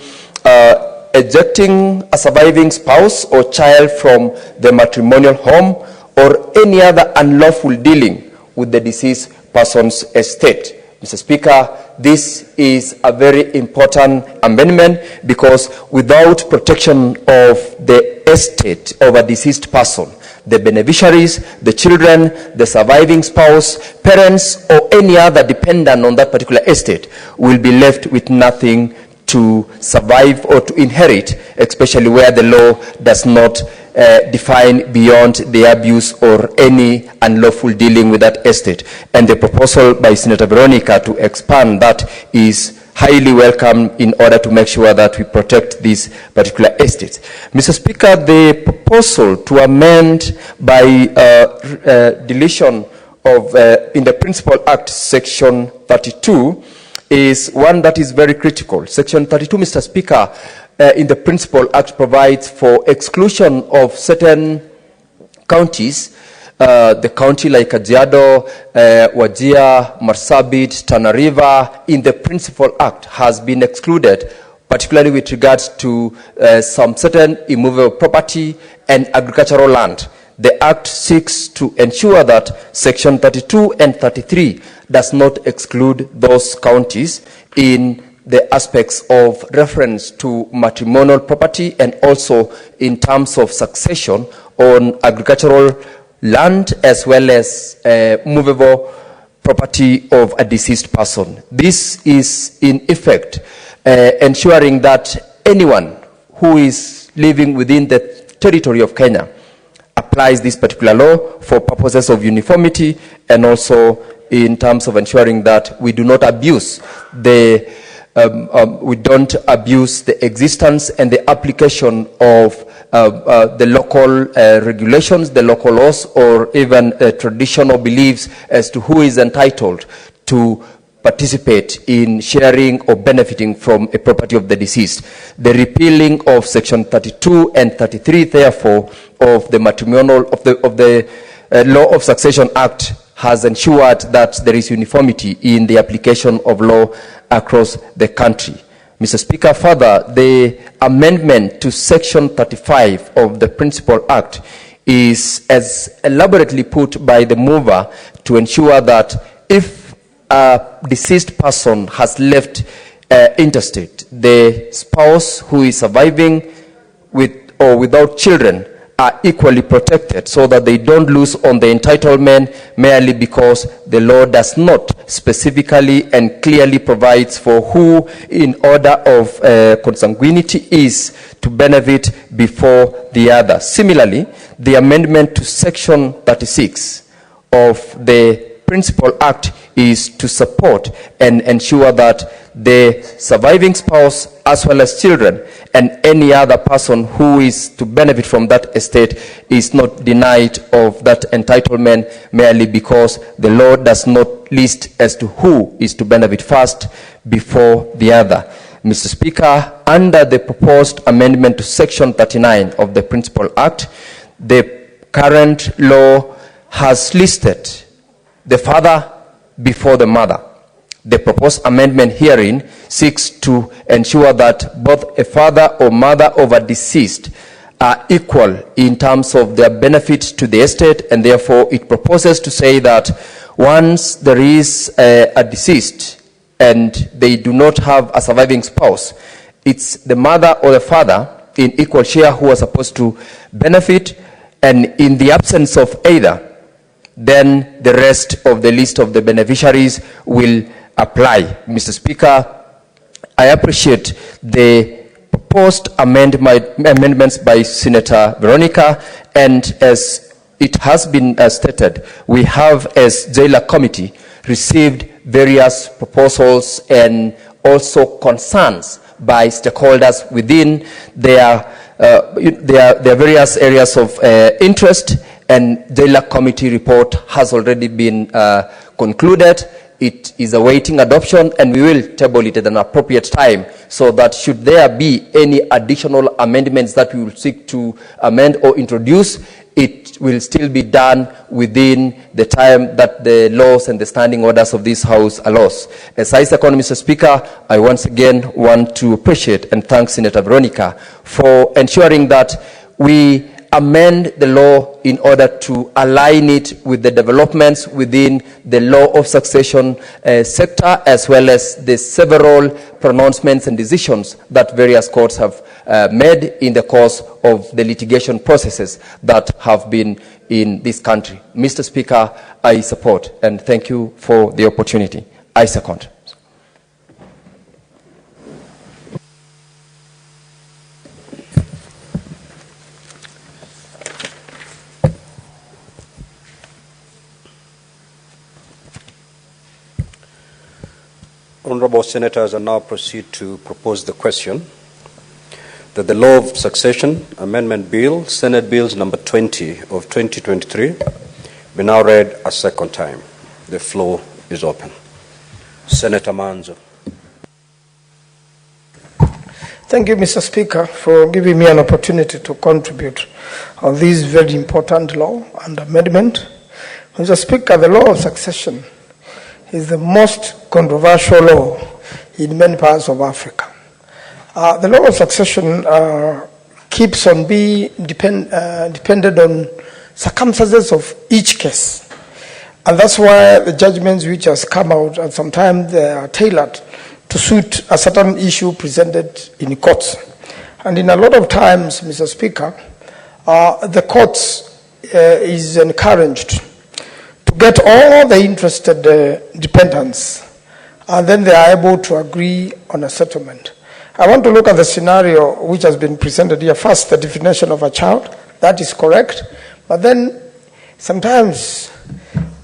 ejecting a surviving spouse or child from the matrimonial home or any other unlawful dealing with the deceased person's estate. Mr. Speaker, this is a very important amendment because without protection of the estate of a deceased person, the beneficiaries, the children, the surviving spouse, parents, or any other dependent on that particular estate will be left with nothing to survive or to inherit, especially where the law does not define beyond the abuse or any unlawful dealing with that estate. And the proposal by Senator Veronica to expand that is highly welcome in order to make sure that we protect these particular estates. Mr. Speaker, the proposal to amend by deletion of in the Principal Act Section 32 is one that is very critical. Section 32, Mr. Speaker, in the Principal Act provides for exclusion of certain counties. The county like Kajiado, Wajir, Marsabit, Tana River, in the Principal Act has been excluded, particularly with regards to some certain immovable property and agricultural land. The Act seeks to ensure that Section 32 and 33 does not exclude those counties in the aspects of reference to matrimonial property and also in terms of succession on agricultural land as well as movable property of a deceased person. This is in effect ensuring that anyone who is living within the territory of Kenya applies this particular law for purposes of uniformity and also in terms of ensuring that we do not abuse the existence and the application of the local regulations, the local laws, or even traditional beliefs as to who is entitled to participate in sharing or benefiting from a property of the deceased. The repealing of Section 32 and 33, therefore, of the matrimonial of the Law of Succession Act has ensured that there is uniformity in the application of law across the country. Mr. Speaker, further, the amendment to Section 35 of the Principal Act is as elaborately put by the mover to ensure that if a deceased person has left intestate, the spouse who is surviving with or without children are equally protected so that they don't lose on the entitlement merely because the law does not specifically and clearly provides for who in order of consanguinity is to benefit before the other. Similarly, the amendment to Section 36 of the Principal Act is to support and ensure that the surviving spouse as well as children and any other person who is to benefit from that estate is not denied of that entitlement merely because the law does not list as to who is to benefit first before the other. Mr. Speaker, under the proposed amendment to Section 39 of the Principal Act, the current law has listed the father before the mother. The proposed amendment herein seeks to ensure that both a father or mother of a deceased are equal in terms of their benefit to the estate, and therefore it proposes to say that once there is a deceased and they do not have a surviving spouse, it's the mother or the father in equal share who are supposed to benefit, and in the absence of either, then the rest of the list of the beneficiaries will apply. Mr. Speaker, I appreciate the proposed amendments by Senator Veronica, and as it has been stated, we have, as Jailer Committee, received various proposals and also concerns by stakeholders within their various areas of interest, and Jailer Committee report has already been concluded. It is awaiting adoption, and we will table it at an appropriate time so that should there be any additional amendments that we will seek to amend or introduce, it will still be done within the time that the laws and the standing orders of this House allows. As I second, Mr. Speaker, I once again want to appreciate and thank Senator Veronica for ensuring that we amend the law in order to align it with the developments within the law of succession sector, as well as the several pronouncements and decisions that various courts have made in the course of the litigation processes that have been in this country. Mr. Speaker, I support and thank you for the opportunity. I second. Honorable Senators, I now proceed to propose the question that the Law of Succession Amendment Bill, Senate Bills number 20 of 2023, be now read a second time. The floor is open. Senator Manzo. Thank you, Mr. Speaker, for giving me an opportunity to contribute on this very important law and amendment. Mr. Speaker, the law of succession is the most controversial law in many parts of Africa. The law of succession keeps on being dependent on circumstances of each case. And that's why the judgments which has come out, and sometimes they are tailored to suit a certain issue presented in courts. And in a lot of times, Mr. Speaker, the courts is encouraged to get all the interested dependents, and then they are able to agree on a settlement. I want to look at the scenario which has been presented here. First, the definition of a child. That is correct. But then sometimes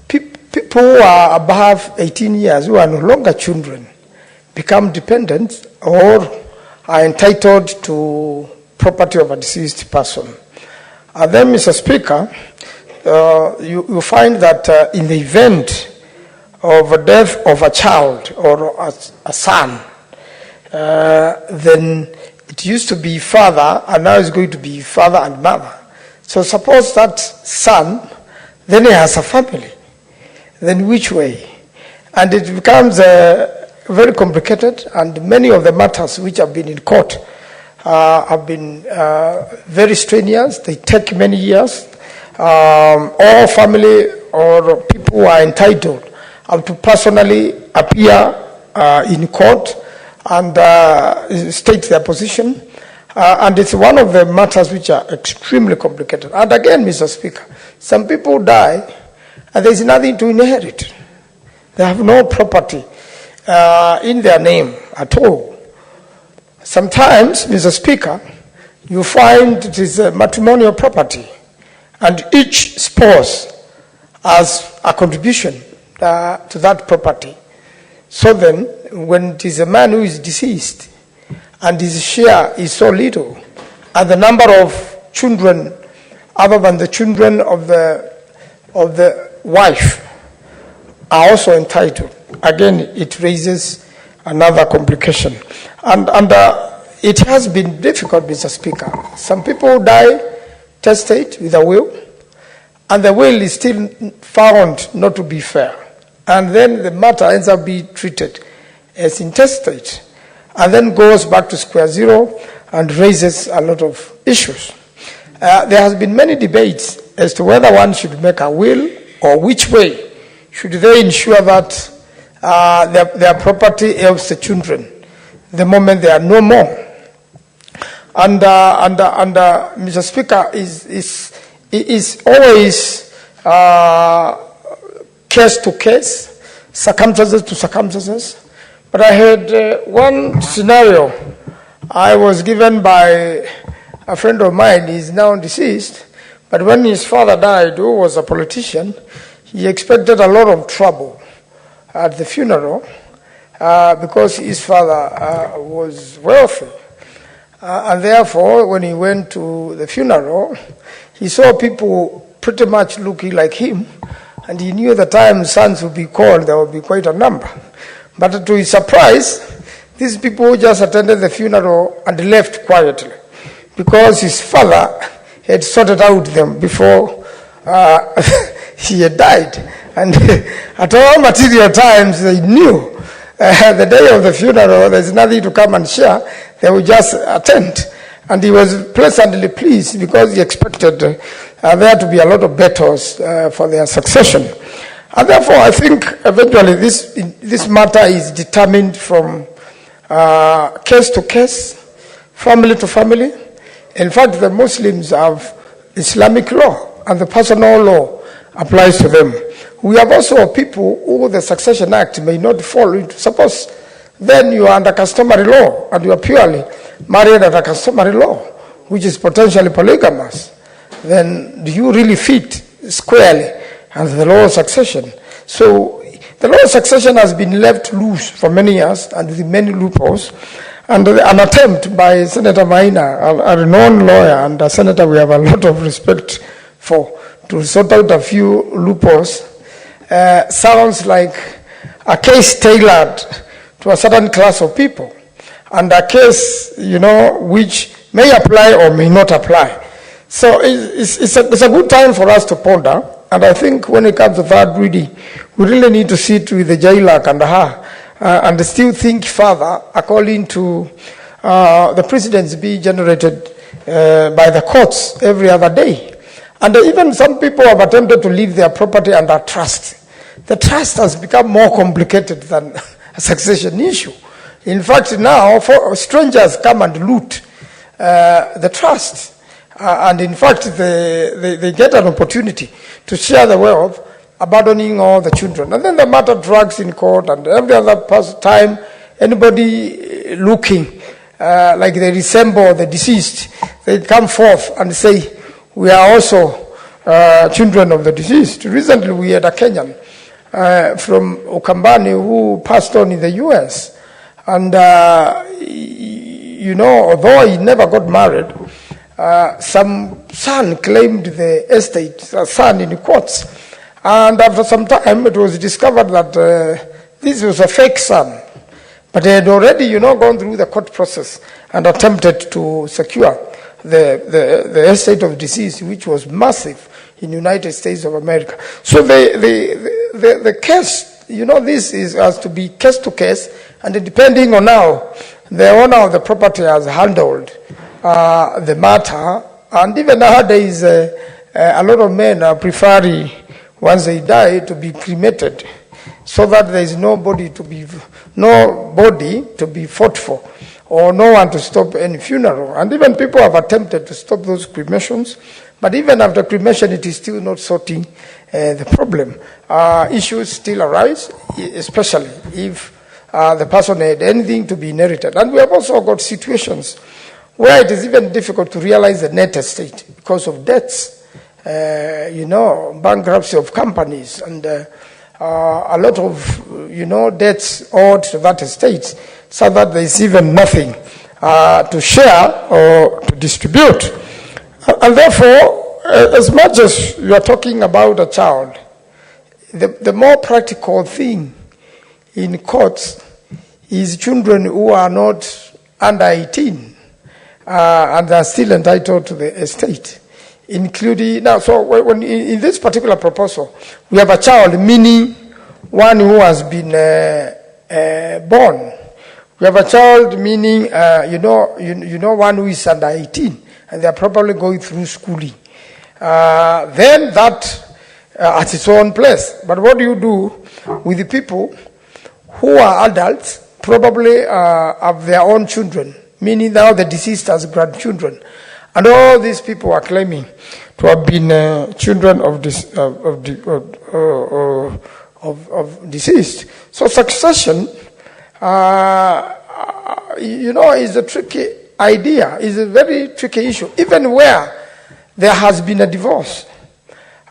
people who are above 18 years, who are no longer children, become dependent or are entitled to property of a deceased person. And then, Mr. Speaker, you find that in the event of a death of a child or a son, then it used to be father, and now it's going to be father and mother. So suppose that son, then he has a family. Then which way? And it becomes very complicated, and many of the matters which have been in court have been very strenuous. They take many years. All family or people who are entitled have to personally appear in court and state their position. And it's one of the matters which are extremely complicated. And again, Mr. Speaker, some people die and there's nothing to inherit. They have no property in their name at all. Sometimes, Mr. Speaker, you find it is a matrimonial property, and each spouse has a contribution to that property. So then, when it is a man who is deceased, and his share is so little, and the number of children, other than the children of the wife, are also entitled, again, it raises another complication. And it has been difficult, Mr. Speaker. Some people die testate with a will, and the will is still found not to be fair. And then the matter ends up being treated as intestate, and then goes back to square zero and raises a lot of issues. There has been many debates as to whether one should make a will or which way should they ensure that their property helps the children the moment they are no more. And Mr. Speaker, is always case to case, circumstances to circumstances. But I had one scenario I was given by a friend of mine. He's now deceased, but when his father died, who was a politician, he expected a lot of trouble at the funeral because his father was wealthy. And therefore, when he went to the funeral, he saw people pretty much looking like him, and he knew the time sons would be called, there would be quite a number. But to his surprise, these people just attended the funeral and left quietly, because his father had sorted out them before he had died. And at all material times, they knew the day of the funeral, there's nothing to come and share. They would just attend. And he was pleasantly pleased because he expected there to be a lot of battles for their succession. And therefore, I think eventually this matter is determined from case to case, family to family. In fact, the Muslims have Islamic law, and the personal law applies to them. We have also people who the Succession Act may not fall into. Suppose then you are under customary law and you are purely married under customary law, which is potentially polygamous. Then do you really fit squarely under the law of succession? So The law of succession has been left loose for many years and with many loopholes. And an attempt by Senator Maina, a renowned lawyer and a senator we have a lot of respect for, to sort out a few loopholes, sounds like a case tailored to a certain class of people, and a case, which may apply or may not apply. So it's a good time for us to ponder, and I think when it comes to third reading, we really need to sit with the JLAC and her, and still think further according to the precedents being generated by the courts every other day. And even some people have attempted to leave their property under trust. The trust has become more complicated than a succession issue. In fact, now strangers come and loot the trust. And in fact, they get an opportunity to share the wealth, abandoning all the children. And then the matter drags in court, and every other time, anybody looking like they resemble the deceased, they come forth and say, we are also children of the deceased. Recently, we had a Kenyan from Ukambani who passed on in the U.S. And, although he never got married, some son claimed the estate, a son in the courts. And after some time, it was discovered that this was a fake son. But they had already, gone through the court process and attempted to secure the estate of deceased, which was massive in the United States of America. So the case, this has to be case to case, and depending on how the owner of the property has handled the matter. And even nowadays, a lot of men are preferring, once they die, to be cremated, so that there is nobody to be fought for, or no one to stop any funeral. And even people have attempted to stop those cremations, but even after cremation, it is still not sorting the problem. Issues still arise, especially if the person had anything to be inherited. And we have also got situations where it is even difficult to realize the net estate because of debts. Bankruptcy of companies, and a lot of, debts owed to that estate, so that there is even nothing to share or to distribute. And therefore, as much as you are talking about a child, the more practical thing in courts is children who are not under 18 and are still entitled to the estate. Including now, so when in this particular proposal, we have a child, meaning one who has been born. We have a child, meaning one who is under 18, and they are probably going through schooling. Then that at its own place. But what do you do with the people who are adults, probably have their own children, meaning now the deceased has grandchildren? And all these people are claiming to have been children of deceased. So succession, is a tricky idea, is a very tricky issue, even where there has been a divorce.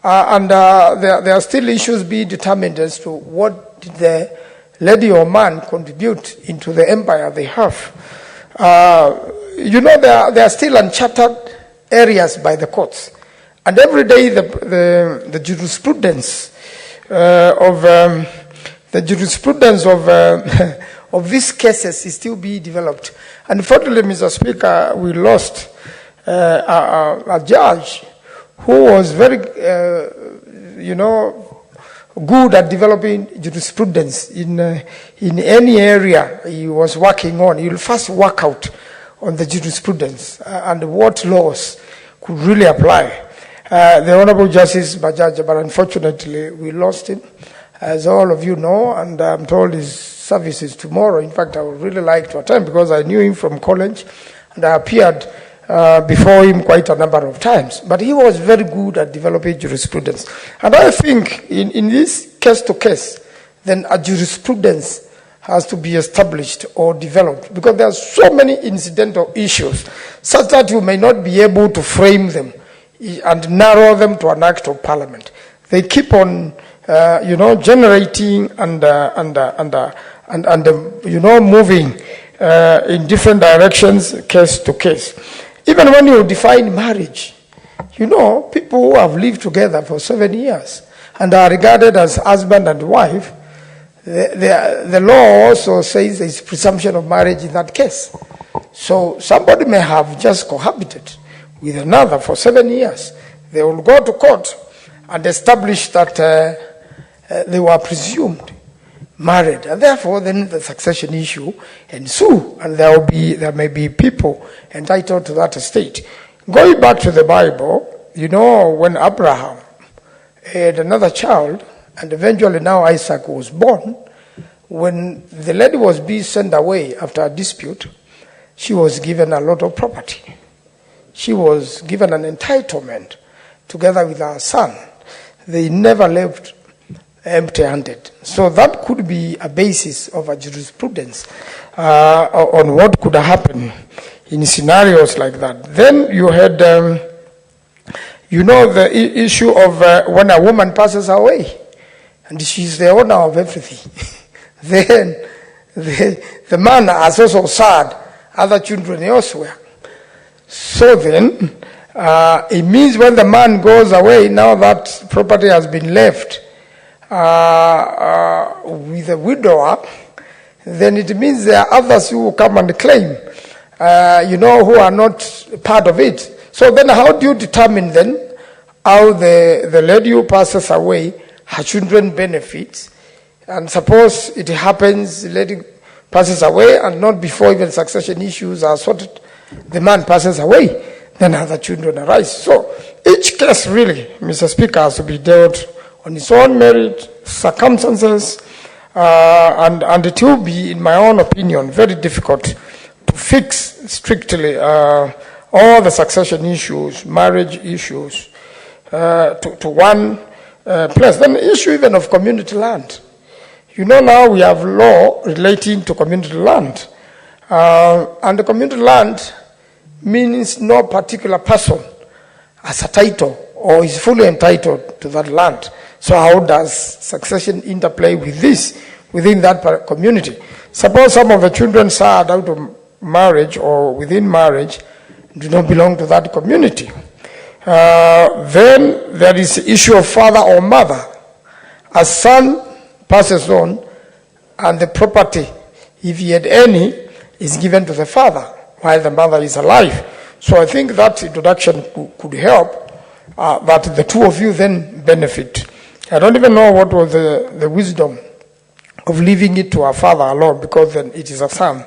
And there are still issues being determined as to what did the lady or man contribute into the empire they have. There are still uncharted areas by the courts, and every day the jurisprudence of these cases is still being developed. Unfortunately, Mr. Speaker, we lost a judge who was very, good at developing jurisprudence in any area he was working on. He will first work out on the jurisprudence and what laws could really apply. The Honorable Justice Bajaj, but unfortunately we lost him, as all of you know, and I'm told his service is tomorrow. In fact, I would really like to attend because I knew him from college and I appeared before him quite a number of times. But he was very good at developing jurisprudence. And I think in this case to case, then a jurisprudence has to be established or developed, because there are so many incidental issues such that you may not be able to frame them and narrow them to an act of parliament. They keep on generating and moving in different directions, case to case. Even when you define marriage, people who have lived together for 7 years and are regarded as husband and wife, the law also says there is presumption of marriage in that case. So somebody may have just cohabited with another for 7 years. They will go to court and establish that they were presumed married, and therefore then the succession issue ensue, and there may be people entitled to that estate. Going back to the Bible, when Abraham had another child, and eventually now Isaac was born, when the lady was being sent away after a dispute, she was given a lot of property. She was given an entitlement together with her son. They never left empty-handed. So that could be a basis of a jurisprudence on what could happen in scenarios like that. Then you had, the issue of when a woman passes away and she's the owner of everything. Then the man has also sad other children elsewhere. So then, it means when the man goes away, now that property has been left with a widower, then it means there are others who will come and claim, who are not part of it. So then how do you determine then how the lady who passes away, her children benefits? And suppose it happens, the lady passes away and not before even succession issues are sorted, the man passes away, then other children arise. So each case really, Mr. Speaker, has to be dealt on its own merit, circumstances, and it will be, in my own opinion, very difficult to fix strictly all the succession issues, marriage issues, to one place. Then the issue even of community land. Now we have law relating to community land. And the community land means no particular person has a title or is fully entitled to that land. So how does succession interplay with this within that community? Suppose some of the children are out of marriage or within marriage do not belong to that community. Then there is the issue of father or mother. A son passes on and the property, if he had any, is given to the father while the mother is alive. So I think that introduction could help that the two of you then benefit. I don't even know what was the wisdom of leaving it to a father alone, because then it is a son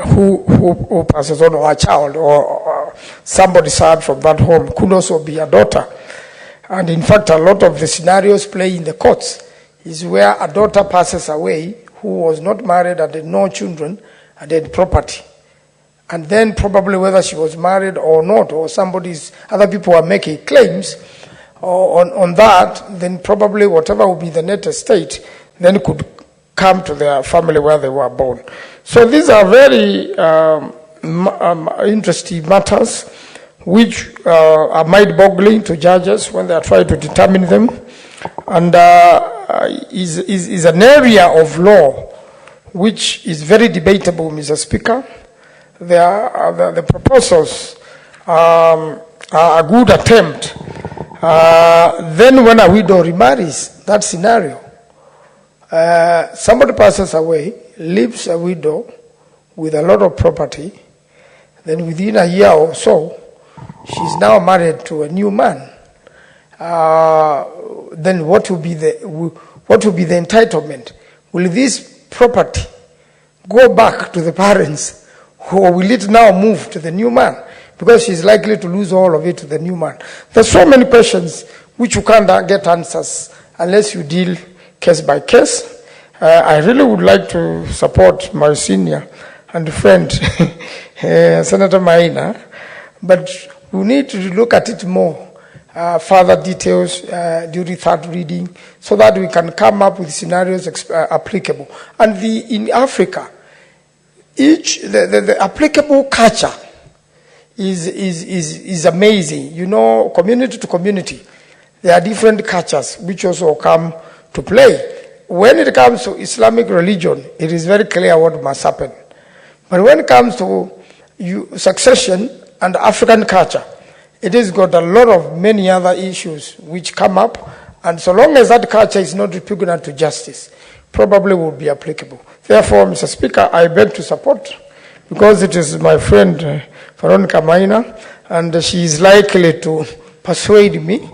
who passes on, or a child, or somebody sad from that home. Could also be a daughter. And in fact, a lot of the scenarios play in the courts is where a daughter passes away who was not married and had no children and had property. And then probably whether she was married or not, or other people are making claims on that, then probably whatever will be the net estate then could come to their family where they were born. So these are very interesting matters which are mind-boggling to judges when they are trying to determine them, and is an area of law which is very debatable, Mr. Speaker. The proposals are a good attempt. Then when a widow remarries, that scenario, somebody passes away, leaves a widow with a lot of property, then within a year or so, she's now married to a new man. Then what will be the entitlement? Will this property go back to the parents, or will it now move to the new man? Because she's likely to lose all of it to the new man. There's so many questions which you can't get answers unless you deal case by case. I really would like to support my senior and friend, Senator Maina, but we need to look at it more, further details during third reading, so that we can come up with scenarios applicable. And in Africa, the applicable culture is amazing. Community to community, there are different cultures which also come to play. When it comes to Islamic religion, it is very clear what must happen. But when it comes to succession and African culture, it has got a lot of many other issues which come up, and so long as that culture is not repugnant to justice, probably will be applicable. Therefore, Mr. Speaker, I beg to support, because it is my friend Veronica Maina, and she is likely to persuade me,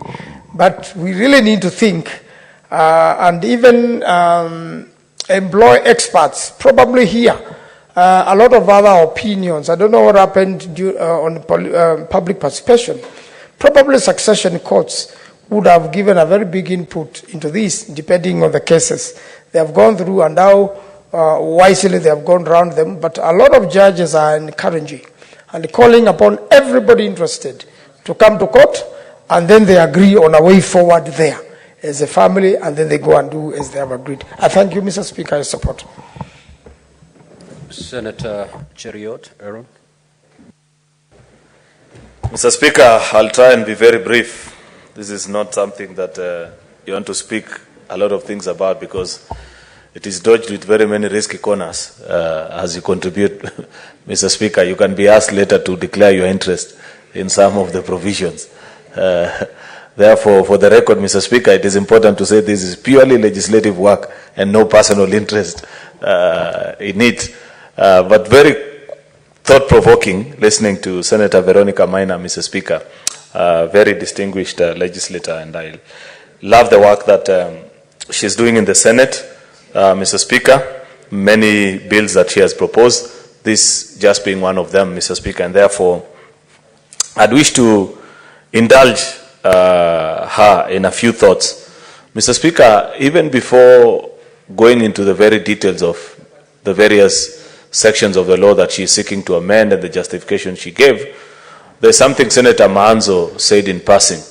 but we really need to think and even employ experts, probably here. A lot of other opinions. I don't know what happened on public participation. Probably succession courts would have given a very big input into this, depending on the cases they have gone through and how wisely they have gone around them. But a lot of judges are encouraging and calling upon everybody interested to come to court, and then they agree on a way forward there as a family, and then they go and do as they have agreed. I thank you, Mr. Speaker. I support. Senator Cheriot, Aaron. Mr. Speaker, I'll try and be very brief. This is not something that you want to speak a lot of things about, because it is dodged with very many risky corners as you contribute. Mr. Speaker, you can be asked later to declare your interest in some of the provisions. Therefore, for the record, Mr. Speaker, it is important to say this is purely legislative work and no personal interest in it. But very thought-provoking, listening to Senator Veronica Maina, Mr. Speaker, very distinguished legislator, and I love the work that she's doing in the Senate, Mr. Speaker. Many bills that she has proposed, this just being one of them, Mr. Speaker, and therefore I'd wish to indulge her in a few thoughts. Mr. Speaker, even before going into the very details of the various sections of the law that she is seeking to amend and the justification she gave, there's something Senator Manzo said in passing,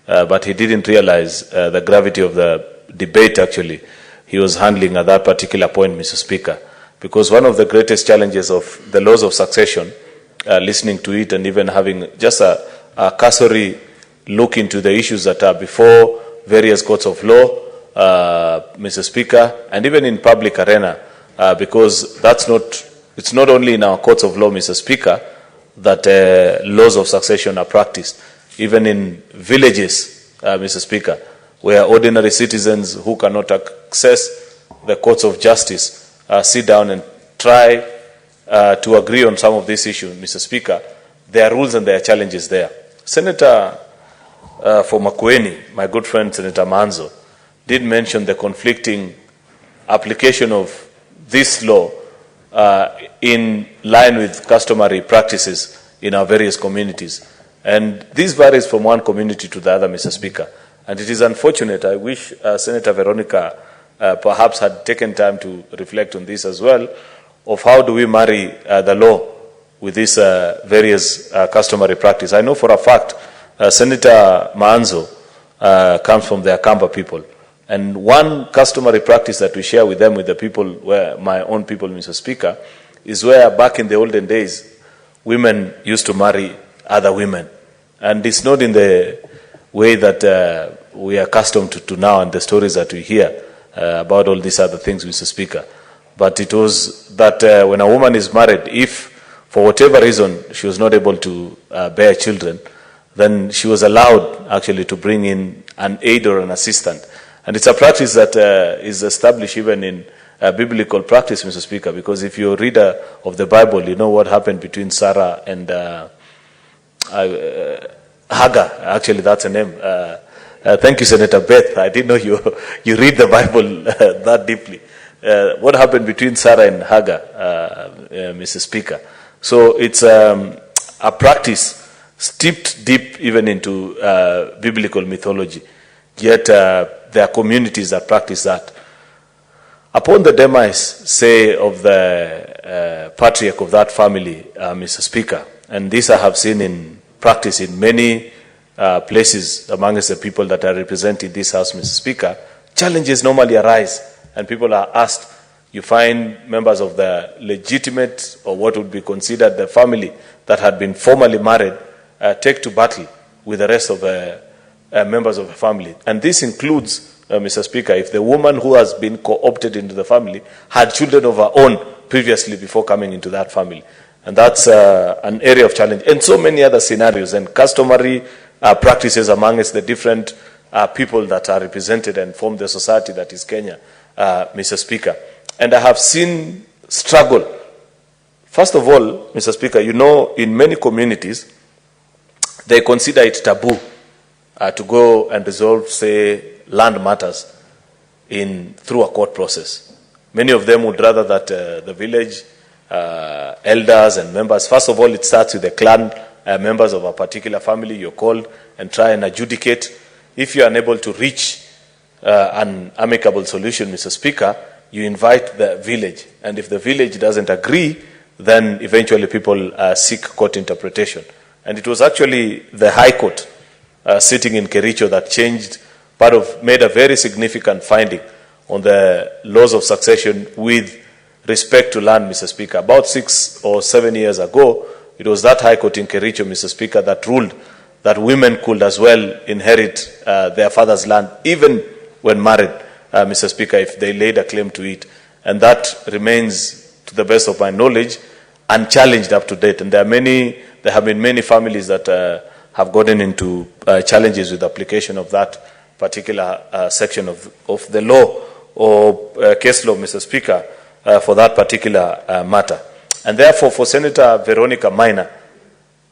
but he didn't realize the gravity of the debate actually he was handling at that particular point, Mr. Speaker, because one of the greatest challenges of the laws of succession, listening to it and even having just a cursory look into the issues that are before various courts of law, Mr. Speaker, and even in public arena, because it's not only in our courts of law, Mr. Speaker, that laws of succession are practiced. Even in villages, Mr. Speaker, where ordinary citizens who cannot access the courts of justice sit down and try to agree on some of these issues, Mr. Speaker, there are rules and there are challenges there. Senator for Makueni, my good friend Senator Manzo, did mention the conflicting application of this law in line with customary practices in our various communities. And this varies from one community to the other, Mr. Speaker. And it is unfortunate. I wish Senator Veronica perhaps had taken time to reflect on this as well, of how do we marry the law with these various customary practice. I know for a fact Senator Manzo comes from the Akamba people. And one customary practice that we share with them, with the people, where my own people, Mr. Speaker, is where back in the olden days, women used to marry other women. And it's not in the way that we are accustomed to now and the stories that we hear about all these other things, Mr. Speaker. But it was that when a woman is married, if for whatever reason she was not able to bear children, then she was allowed actually to bring in an aid or an assistant. And it's a practice that is established even in biblical practice, Mr. Speaker, because if you're a reader of the Bible, you know what happened between Sarah and Hagar. Actually, that's a name. Thank you, Senator Beth. I didn't know you read the Bible that deeply. What happened between Sarah and Hagar, Mr. Speaker? So it's a practice steeped deep even into biblical mythology. Yet there are communities that practice that. Upon the demise, say, of the patriarch of that family, Mr. Speaker, and this I have seen in practice in many places amongst the people that are represented in this House, Mr. Speaker, challenges normally arise, and people are asked. You find members of the legitimate, or what would be considered the family that had been formally married, take to battle with the rest of the members of a family. And this includes, Mr. Speaker, if the woman who has been co-opted into the family had children of her own previously before coming into that family. And that's an area of challenge. And so many other scenarios and customary practices amongst the different people that are represented and form the society that is Kenya, Mr. Speaker. And I have seen struggle. First of all, Mr. Speaker, you know, in many communities, they consider it taboo to go and resolve, say, land matters through a court process. Many of them would rather that the village elders and members, first of all, it starts with the clan members of a particular family, you're called and try and adjudicate. If you're unable to reach an amicable solution, Mr. Speaker, you invite the village. And if the village doesn't agree, then eventually people seek court interpretation. And it was actually the High Court sitting in Kericho that made a very significant finding on the laws of succession with respect to land, Mr. Speaker. About 6 or 7 years ago, it was that High Court in Kericho, Mr. Speaker, that ruled that women could as well inherit their father's land, even when married, Mr. Speaker, if they laid a claim to it. And that remains, to the best of my knowledge, unchallenged up to date. And there have been many families that have gotten into challenges with the application of that particular section of the law or case law, Mr. Speaker, for that particular matter. And therefore, for Senator Veronica Maina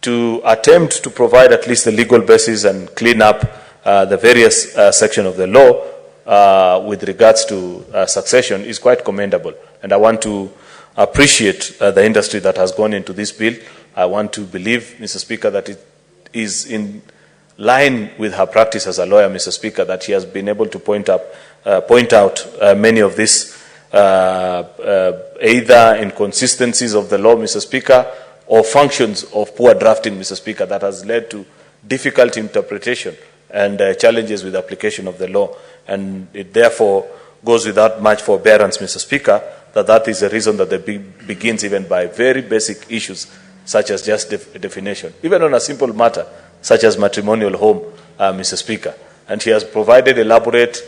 to attempt to provide at least the legal basis and clean up the various sections of the law with regards to succession is quite commendable. And I want to appreciate the industry that has gone into this bill. I want to believe, Mr. Speaker, that it is in line with her practice as a lawyer, Mr. Speaker, that she has been able to point out many of these either inconsistencies of the law, Mr. Speaker, or functions of poor drafting, Mr. Speaker, that has led to difficult interpretation and challenges with application of the law. And it therefore goes without much forbearance, Mr. Speaker, that is the reason that the bill begins even by very basic issues such as just definition, even on a simple matter such as matrimonial home, Mr. Speaker. And he has provided elaborate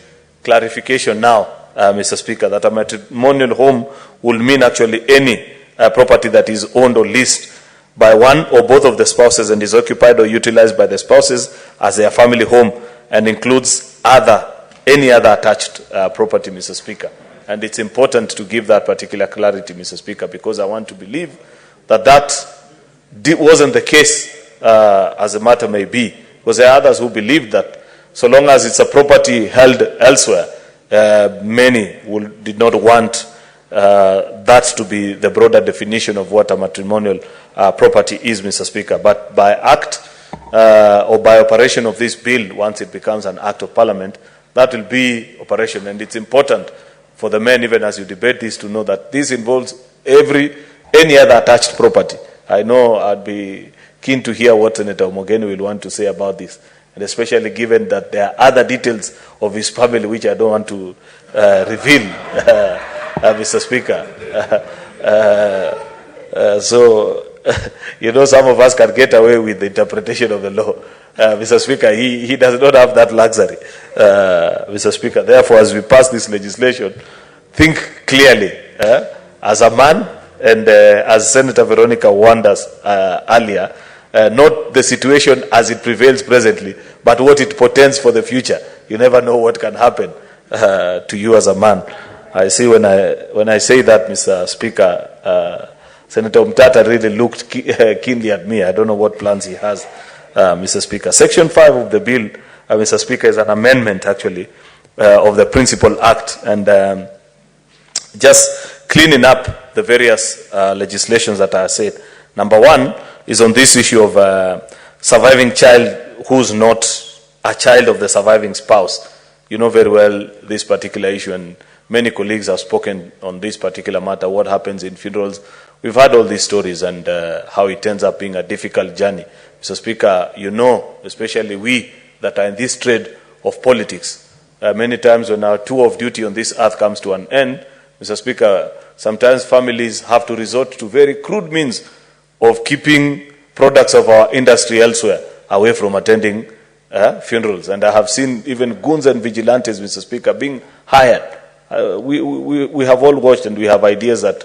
clarification now, Mr. Speaker, that a matrimonial home will mean actually any property that is owned or leased by one or both of the spouses and is occupied or utilized by the spouses as their family home and includes any other attached property, Mr. Speaker. And it's important to give that particular clarity, Mr. Speaker, because I want to believe that wasn't the case as the matter may be, because there are others who believe that so long as it's a property held elsewhere, many did not want that to be the broader definition of what a matrimonial property is, Mr. Speaker. But by act or by operation of this bill, once it becomes an act of parliament, that will be operation. And it's important for the men, even as you debate this, to know that this involves any other attached property. I know I'd be keen to hear what Senator Omogeni will want to say about this, and especially given that there are other details of his family which I don't want to reveal, Mr. Speaker. So, you know, some of us can get away with the interpretation of the law. Mr. Speaker, he does not have that luxury, Mr. Speaker. Therefore, as we pass this legislation, think clearly as a man, and as Senator Veronica warned us earlier, not the situation as it prevails presently, but what it portends for the future. You never know what can happen to you as a man. I see when I say that, Mr. Speaker, Senator Mtata really looked keenly at me. I don't know what plans he has, Mr. Speaker. Section 5 of the bill, Mr. Speaker, is an amendment, actually, of the Principal Act, and just cleaning up the various legislations that I said. Number one is on this issue of surviving child who's not a child of the surviving spouse. You know very well this particular issue, and many colleagues have spoken on this particular matter, what happens in funerals. We've heard all these stories and how it ends up being a difficult journey. Mr. Speaker, you know, especially we that are in this trade of politics, many times when our tour of duty on this earth comes to an end, Mr. Speaker, sometimes families have to resort to very crude means of keeping products of our industry elsewhere away from attending funerals. And I have seen even goons and vigilantes, Mr. Speaker, being hired. We have all watched, and we have ideas that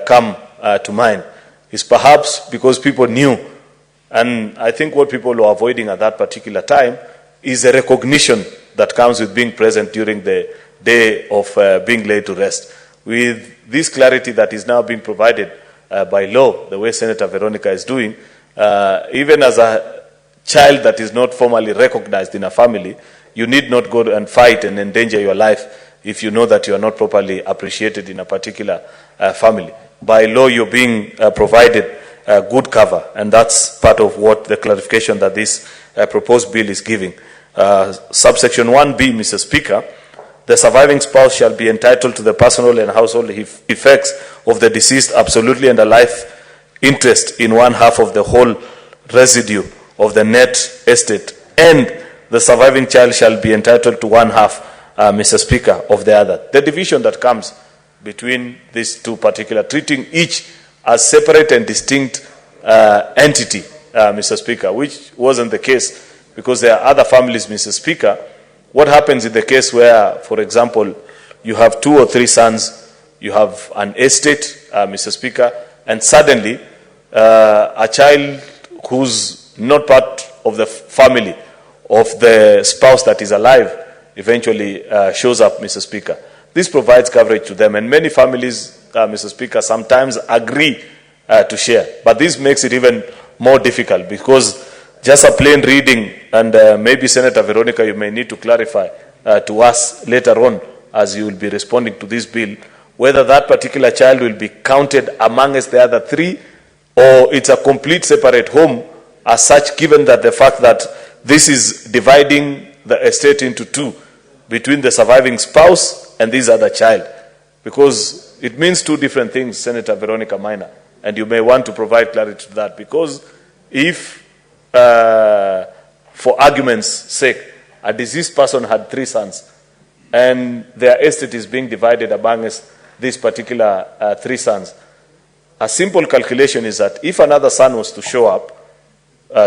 come to mind. It's perhaps because people knew, and I think what people were avoiding at that particular time is a recognition that comes with being present during the day of being laid to rest. With this clarity that is now being provided by law, the way Senator Veronica is doing, even as a child that is not formally recognized in a family, you need not go and fight and endanger your life if you know that you are not properly appreciated in a particular family. By law, you're being provided good cover, and that's part of what the clarification that this proposed bill is giving. Subsection 1B, Mr. Speaker, the surviving spouse shall be entitled to the personal and household effects of the deceased absolutely and a life interest in one half of the whole residue of the net estate, and the surviving child shall be entitled to one half, Mr. Speaker, of the other. The division that comes between these two particular, treating each as separate and distinct entity, Mr. Speaker, which wasn't the case because there are other families, Mr. Speaker. What happens in the case where, for example, you have 2 or 3 sons, you have an estate, Mr. Speaker, and suddenly a child who's not part of the family of the spouse that is alive eventually shows up, Mr. Speaker. This provides coverage to them, and many families, Mr. Speaker, sometimes agree to share. But this makes it even more difficult because just a plain reading, and maybe Senator Veronica, you may need to clarify to us later on as you will be responding to this bill, whether that particular child will be counted amongst the other 3 or it's a complete separate home as such, given that the fact that this is dividing the estate into 2 between the surviving spouse and this other child, because it means 2 different things, Senator Veronica Minor, and you may want to provide clarity to that, because if, for argument's sake, a deceased person had 3 sons and their estate is being divided amongst these particular 3 sons, a simple calculation is that if another son was to show up,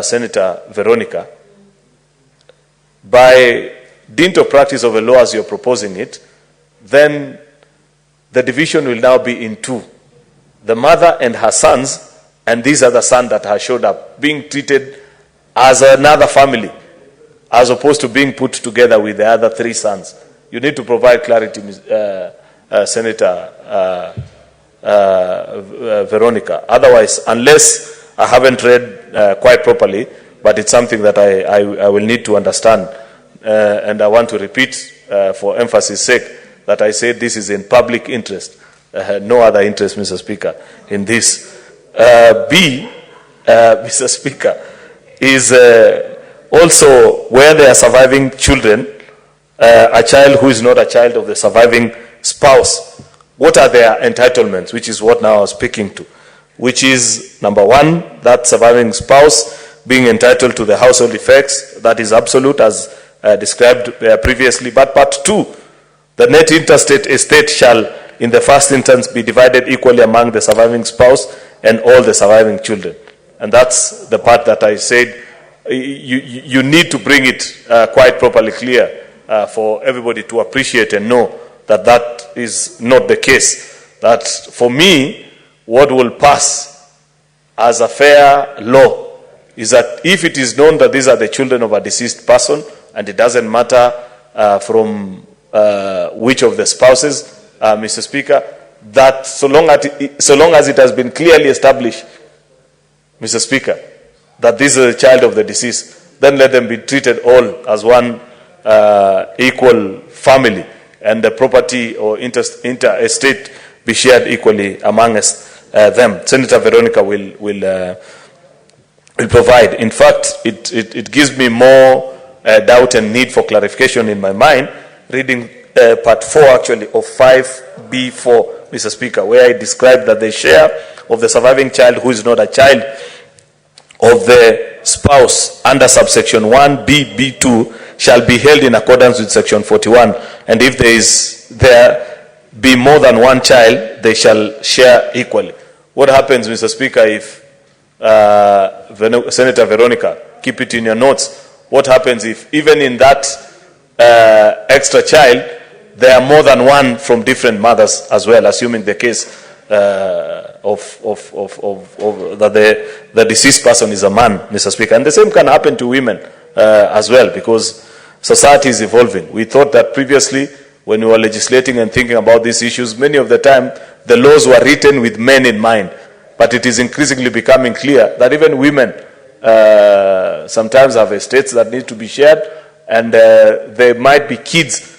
Senator Veronica, by dint of practice of a law as you're proposing it, then the division will now be in 2. The mother and her sons, and these are the son that has showed up, being treated as another family, as opposed to being put together with the other 3 sons. You need to provide clarity, Senator Veronica. Otherwise, unless I haven't read quite properly, but it's something that I will need to understand, and I want to repeat for emphasis sake that I say this is in public interest, no other interest, Mr. Speaker, in this. B, Mr. Speaker, is also where there are surviving children, a child who is not a child of the surviving spouse. What are their entitlements, which is what now I was speaking to, which is, number 1, that surviving spouse being entitled to the household effects, that is absolute as described previously. But part 2, the net interstate estate shall in the first instance be divided equally among the surviving spouse and all the surviving children. And that's the part that I said you need to bring it quite properly clear for everybody to appreciate and know that that is not the case. That for me, what will pass as a fair law is that if it is known that these are the children of a deceased person, and it doesn't matter from which of the spouses, Mr. Speaker, that so long as it has been clearly established, Mr. Speaker, that this is a child of the deceased, then let them be treated all as one equal family, and the property or inter-estate be shared equally amongst them. Senator Veronica will provide. In fact, it gives me more doubt and need for clarification in my mind, reading part 4 actually of 5B4, Mr. Speaker, where I described that the share of the surviving child who is not a child of the spouse under subsection 1B(b)(2) shall be held in accordance with section 41, and if there be more than one child, they shall share equally. What happens, Mr. Speaker, if Senator Veronica, keep it in your notes, what happens if even in that extra child, there are more than one from different mothers as well, assuming the case that the deceased person is a man, Mr. Speaker. And the same can happen to women as well, because society is evolving. We thought that previously, when we were legislating and thinking about these issues, many of the time, the laws were written with men in mind. But it is increasingly becoming clear that even women sometimes have estates that need to be shared, and there might be kids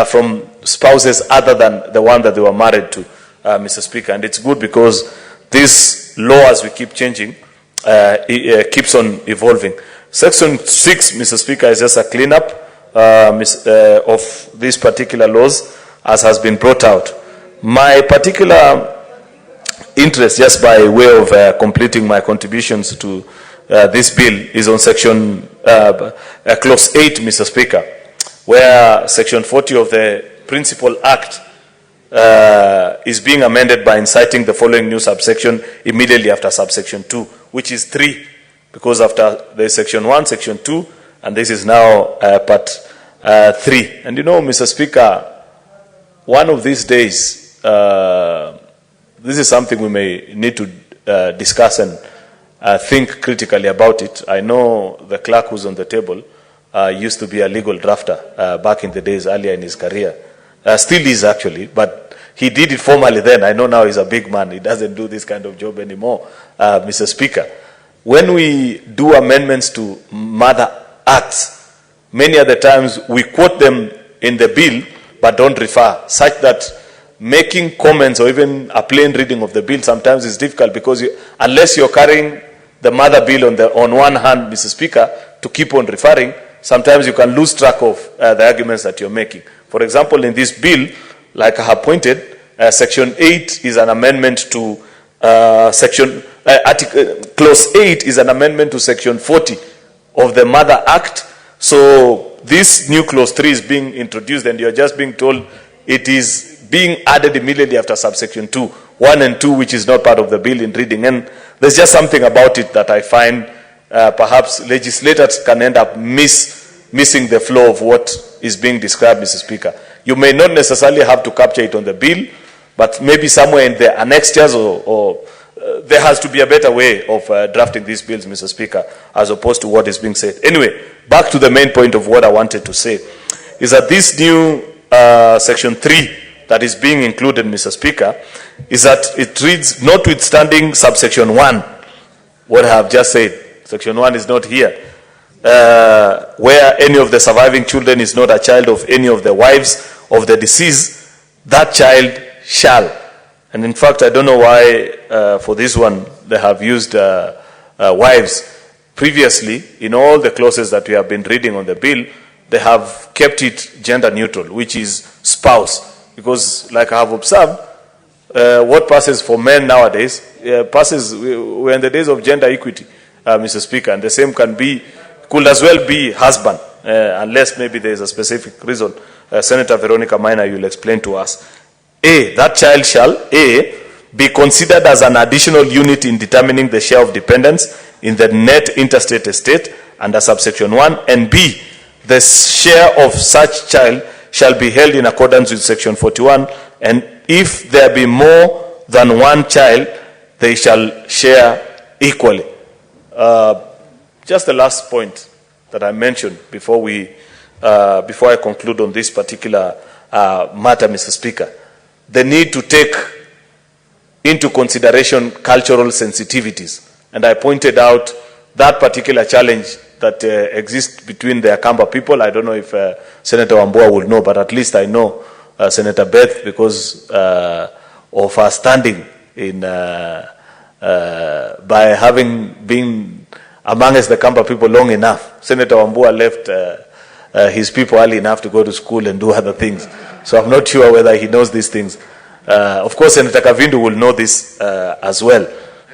from spouses other than the one that they were married to, Mr. Speaker. And it's good because this law, as we keep changing, keeps on evolving. Section 6, Mr. Speaker, is just a cleanup of these particular laws, as has been brought out. My particular interest, just by way of completing my contributions to this bill, is on section clause 8, Mr. Speaker, where section 40 of the Principal Act is being amended by inciting the following new subsection immediately after subsection 2, which is 3, because after there's section 1, section 2, and this is now part 3. And you know, Mr. Speaker, one of these days, this is something we may need to discuss and think critically about it. I know the clerk who's on the table used to be a legal drafter back in the days earlier in his career. Still is, actually, but he did it formally then. I know now he's a big man. He doesn't do this kind of job anymore, Mr. Speaker. When we do amendments to mother acts, many other times we quote them in the bill but don't refer, such that making comments or even a plain reading of the bill sometimes is difficult, because unless you're carrying the mother bill on one hand, Mr. Speaker, to keep on referring, sometimes you can lose track of the arguments that you're making. For example, in this bill, like I have pointed, section 8 is an amendment to clause 8 is an amendment to section 40 of the Mother Act. So this new clause 3 is being introduced, and you're just being told it is being added immediately after subsection 2, 1 and 2, which is not part of the bill in reading. And there's just something about it that I find perhaps legislators can end up missing the flow of what is being described, Mr. Speaker. You may not necessarily have to capture it on the bill, but maybe somewhere in the annexures or there has to be a better way of drafting these bills, Mr. Speaker, as opposed to what is being said. Anyway, back to the main point of what I wanted to say, is that this new section 3 that is being included, Mr. Speaker, is that it reads, notwithstanding subsection 1, what I have just said, section 1 is not here, where any of the surviving children is not a child of any of the wives of the deceased, that child shall. And in fact, I don't know why for this one they have used wives. Previously, in all the clauses that we have been reading on the bill, they have kept it gender neutral, which is spouse. Because like I have observed, what passes for men nowadays passes, we're in the days of gender equity, Mr. Speaker, and the same could as well be husband, unless maybe there is a specific reason. Senator Veronica Minor, you'll explain to us. A, that child shall, A, be considered as an additional unit in determining the share of dependents in the net interstate estate under subsection 1, and B, the share of such child shall be held in accordance with section 41, and if there be more than one child, they shall share equally. Just the last point that I mentioned before I conclude on this particular matter, Mr. Speaker, the need to take into consideration cultural sensitivities. And I pointed out that particular challenge that exists between the Akamba people. I don't know if Senator Wambua will know, but at least I know Senator Beth because of her standing in by having been amongst the Kamba people long enough. Senator Wambua left his people early enough to go to school and do other things. So I'm not sure whether he knows these things. Of course, Senator Kavindu will know this as well.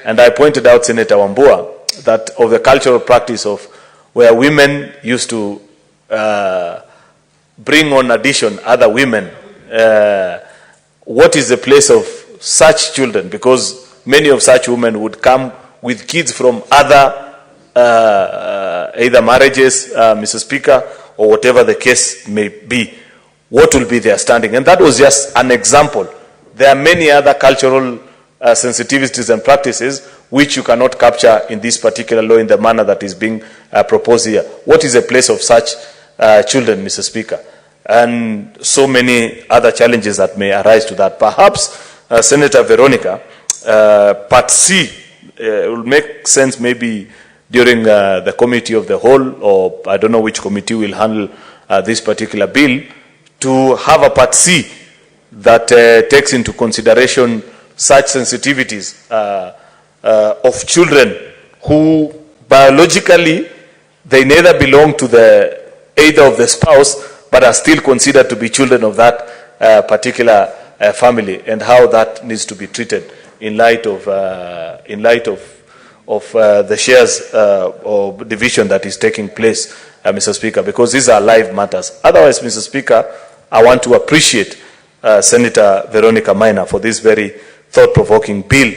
And I pointed out, Senator Wambua, that of the cultural practice of where women used to bring on addition other women, what is the place of such children? Because many of such women would come with kids from other either marriages, Mr. Speaker, or whatever the case may be, what will be their standing? And that was just an example. There are many other cultural sensitivities and practices which you cannot capture in this particular law in the manner that is being proposed here. What is the place of such children, Mr. Speaker? And so many other challenges that may arise to that. Perhaps, Senator Veronica, Part C will make sense maybe during the committee of the whole, or I don't know which committee will handle this particular bill, to have a Part C that takes into consideration such sensitivities of children who biologically they neither belong to either of the spouse, but are still considered to be children of that particular family, and how that needs to be treated in light of the shares or division that is taking place, Mr. Speaker, because these are live matters. Otherwise, Mr. Speaker, I want to appreciate Senator Veronica Maina for this very thought-provoking bill,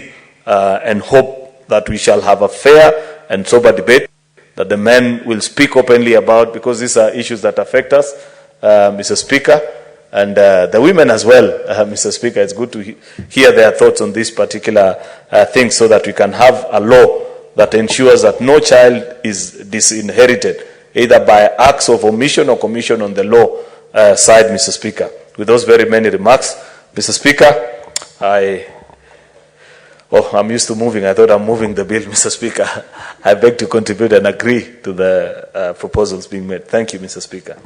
and hope that we shall have a fair and sober debate that the men will speak openly about, because these are issues that affect us, Mr. Speaker, and the women as well, Mr. Speaker. It's good to hear their thoughts on this particular thing, so that we can have a law that ensures that no child is disinherited, either by acts of omission or commission on the law side, Mr. Speaker. With those very many remarks, Mr. Speaker, I'm used to moving. I thought I'm moving the bill, Mr. Speaker. I beg to contribute and agree to the proposals being made. Thank you, Mr. Speaker.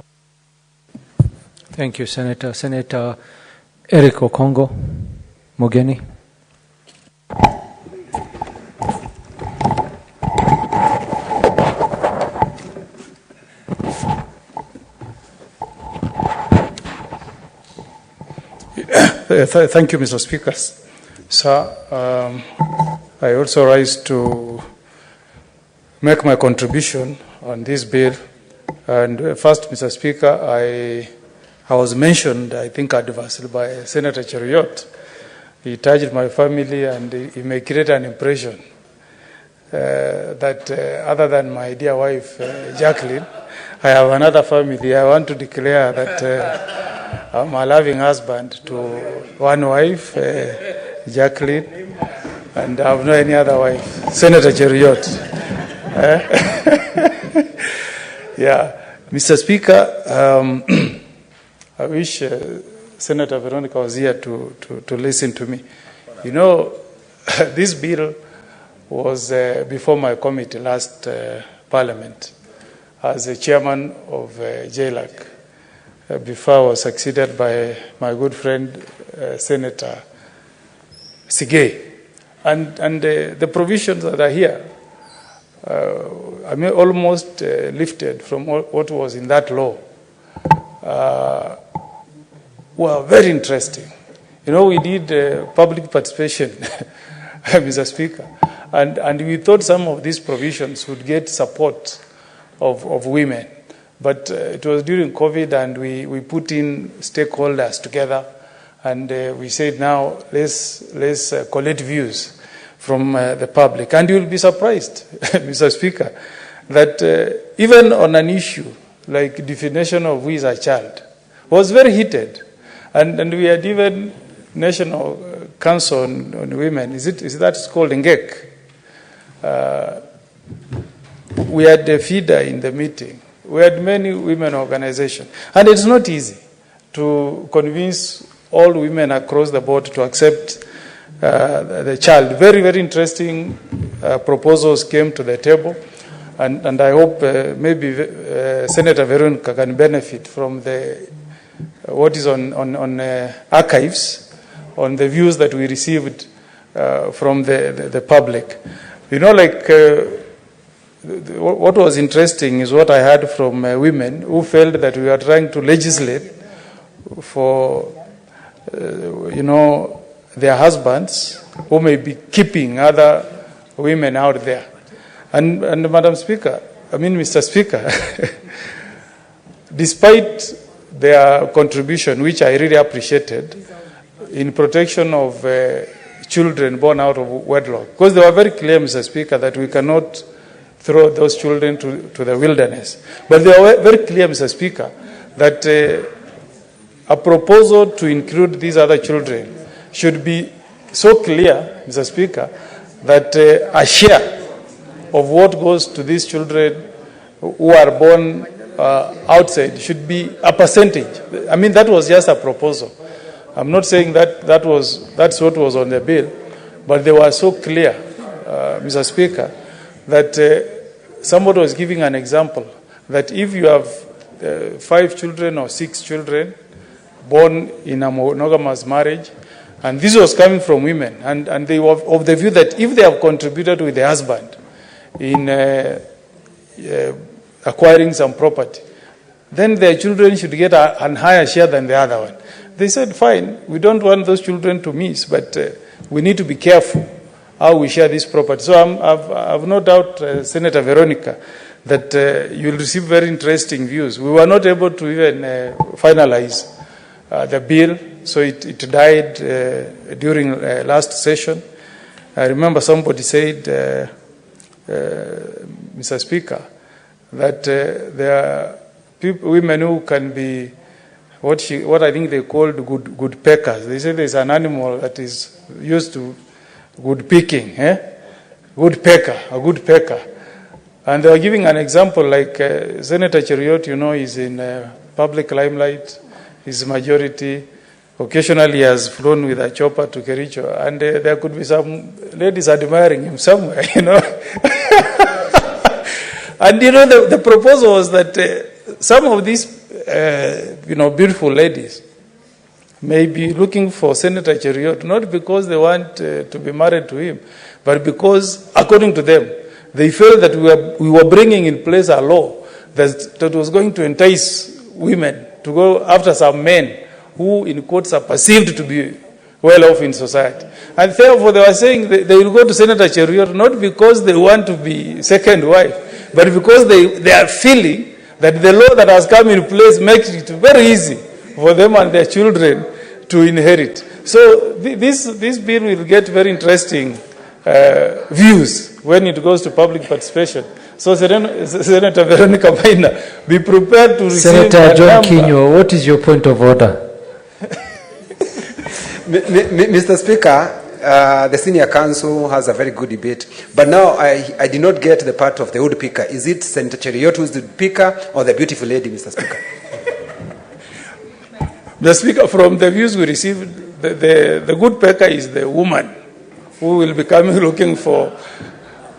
Thank you, Senator. Senator Eric Okongo Mugeni. Thank you, Mr. Speaker. Sir, I also rise to make my contribution on this bill. And first, Mr. Speaker, I was mentioned, I think, adversely by Senator Cheruiyot. He touched my family, and he may create an impression that other than my dear wife, Jacqueline, I have another family. I want to declare that I'm a loving husband to one wife, Jacqueline, and I have no any other wife, Senator Cheruiyot. Yeah, Mr. Speaker, I wish Senator Veronica was here to listen to me. You know, this bill was before my committee last Parliament as a chairman of JLAC, before I was succeeded by my good friend Senator Sigei. And the provisions that are here, I mean, almost lifted from what was in that law, were very interesting. You know, we did public participation, Mr. Speaker, and we thought some of these provisions would get support of women. But it was during COVID, and we put in stakeholders together, and we said, now let's collect views from the public. And you'll be surprised, Mr. Speaker, that even on an issue like definition of who is a child, was very heated. And we had even National Council on Women, is that called NGEK? We had a feeder in the meeting. We had many women organizations. And it's not easy to convince all women across the board to accept the child. Very, very interesting proposals came to the table. And I hope maybe Senator Veronica can benefit from what is on archives, on the views that we received from the public. You know, like what was interesting is what I heard from women who felt that we were trying to legislate for, their husbands who may be keeping other women out there. And Madam Speaker, Mr. Speaker, despite their contribution, which I really appreciated, in protection of children born out of wedlock, because they were very clear, Mr. Speaker, that we cannot throw those children to the wilderness. But they are very clear, Mr. Speaker, that a proposal to include these other children should be so clear, Mr. Speaker, that a share of what goes to these children who are born outside should be a percentage. I mean, that was just a proposal. I'm not saying that's what was on the bill, but they were so clear, Mr. Speaker, that somebody was giving an example that if you have 5 children or 6 children born in a monogamous marriage, and this was coming from women, and they were of the view that if they have contributed with the husband in acquiring some property, then their children should get a higher share than the other one. They said, fine, we don't want those children to miss, but we need to be careful how we share this property. So I've no doubt, Senator Veronica, that you'll receive very interesting views. We were not able to even finalize the bill, so it died during last session. I remember somebody said, Mr. Speaker, that there are women who can be what I think they called good peckers. They say there's an animal that is used to good picking, good pecker, a good pecker. And they were giving an example like Senator Cheriot, is in public limelight, his majority. Occasionally he has flown with a chopper to Kericho, and there could be some ladies admiring him somewhere, And the proposal was that some of these beautiful ladies may be looking for Senator Cheriot, not because they want to be married to him, but because, according to them, they felt that we were bringing in place a law that was going to entice women to go after some men who, in quotes, are perceived to be well off in society. And therefore, they were saying they will go to Senator Cheriot not because they want to be second wife, but because they are feeling that the law that has come in place makes it very easy for them and their children to inherit. So this bill will get very interesting views when it goes to public participation. So Senator Veronica Maina, be prepared to receive Senator John Kinyo, what is your point of order? Mr. Speaker, the senior counsel has a very good debate, but now I did not get the part of the woodpecker. Is it Senator Cheriot who's the woodpecker or the beautiful lady, Mr. Speaker? The Speaker, from the views we received, the woodpecker is the woman who will be coming looking for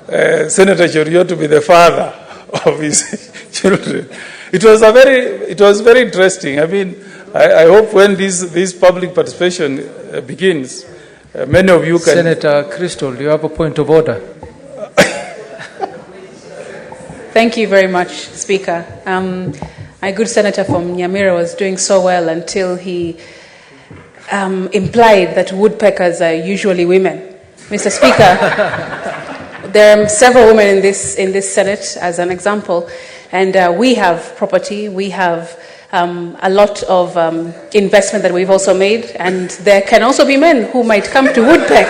Senator Cheriot to be the father of his children. It was very interesting. I mean, I hope when this public participation begins, many of you can... Senator Crystal, do you have a point of order? Thank you very much, Speaker. My good senator from Nyamira was doing so well until he implied that woodpeckers are usually women. Mr. Speaker, there are several women in this Senate, as an example, and we have property, we have a lot of investment that we've also made, and there can also be men who might come to woodpeck,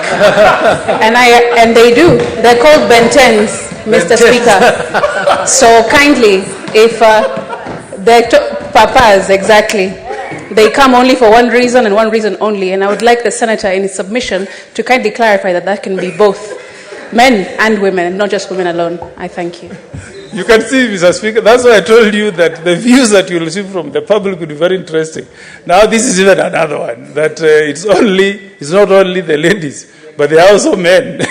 and they do. They're called bentens, Mr. Speaker. So kindly, if they're papas, exactly, they come only for one reason and one reason only, and I would like the senator in his submission to kindly clarify that can be both men and women, not just women alone. I thank you. You can see, Mr. Speaker, that's why I told you that the views that you'll receive from the public will be very interesting. Now this is even another one, that it's not only the ladies, but there are also men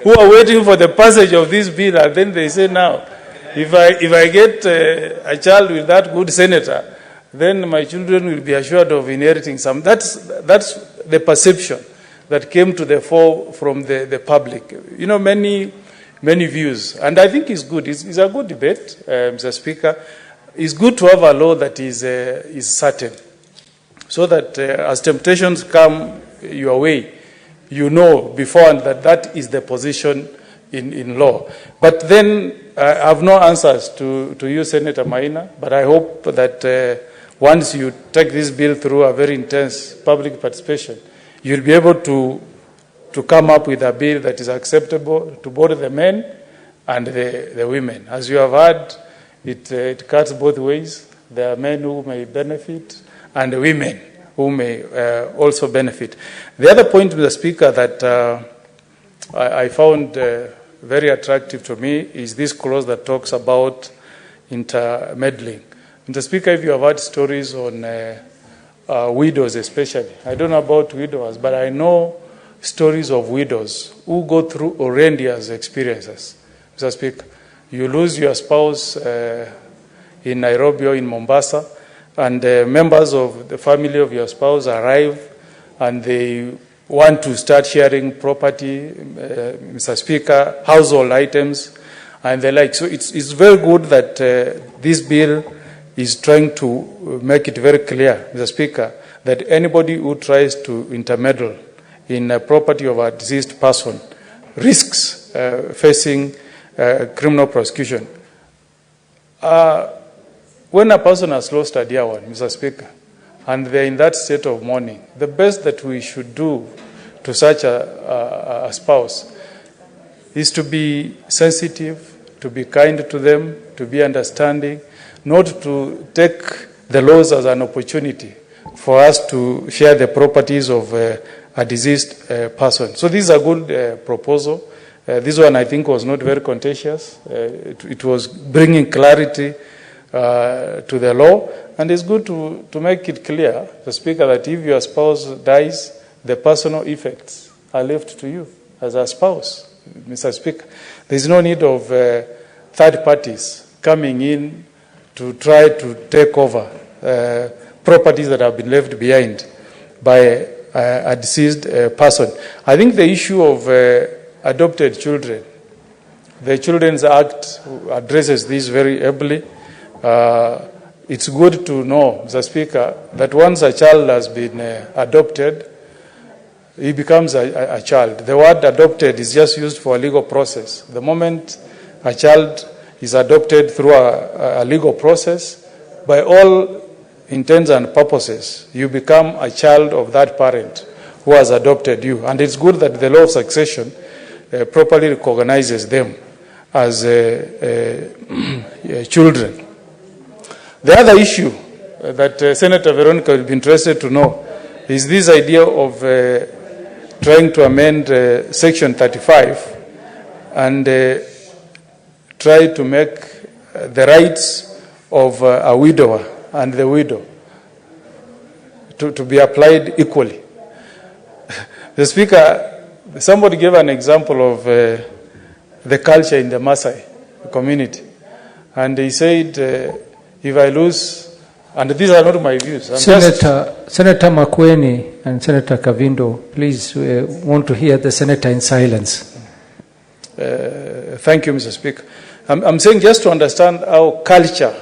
who are waiting for the passage of this bill, and then they say, now, if I get a child with that good senator, then my children will be assured of inheriting some. That's the perception that came to the fore from the public. Many views, and I think it's good. It's a good debate, Mr. Speaker. It's good to have a law that is certain, so that as temptations come your way, you know beforehand that is the position in law. But then I have no answers to you, Senator Maina, but I hope that once you take this bill through a very intense public participation, you'll be able to come up with a bill that is acceptable to both the men and the women. As you have heard, it cuts both ways. There are men who may benefit and women who may also benefit. The other point, Mr. Speaker, that I found very attractive to me is this clause that talks about intermeddling. Mr. Speaker, if you have heard stories on widows especially, I don't know about widowers, but I know stories of widows who go through horrendous experiences. Mr. Speaker, you lose your spouse in Nairobi or in Mombasa, and members of the family of your spouse arrive and they want to start sharing property, Mr. Speaker, household items, and the like. So it's very good that this bill is trying to make it very clear, Mr. Speaker, that anybody who tries to intermeddle in a property of a deceased person risks facing criminal prosecution. When a person has lost a dear one, Mr. Speaker, and they're in that state of mourning, the best that we should do to such a spouse is to be sensitive, to be kind to them, to be understanding, not to take the loss as an opportunity for us to share the properties of a deceased person. So this is a good proposal. This one, I think, was not very contentious. It was bringing clarity to the law, and it's good to make it clear, the Speaker, that if your spouse dies, the personal effects are left to you as a spouse, Mr. Speaker. There's no need of third parties coming in to try to take over properties that have been left behind by a deceased person. I think the issue of adopted children, the Children's Act addresses this very ably. It's good to know, Mr. Speaker, that once a child has been adopted, he becomes a child. The word adopted is just used for a legal process. The moment a child is adopted through a legal process, by all intents and purposes, you become a child of that parent who has adopted you. And it's good that the law of succession properly recognizes them as children. The other issue that Senator Veronica will be interested to know is this idea of trying to amend Section 35 and try to make the rights of a widower and the widow to be applied equally. The Speaker, somebody gave an example of the culture in the Maasai community, and he said, if I lose, and these are not my views. Senator Makueni and Senator Kavindo, please, want to hear the Senator in silence. Thank you, Mr. Speaker. I'm saying just to understand how culture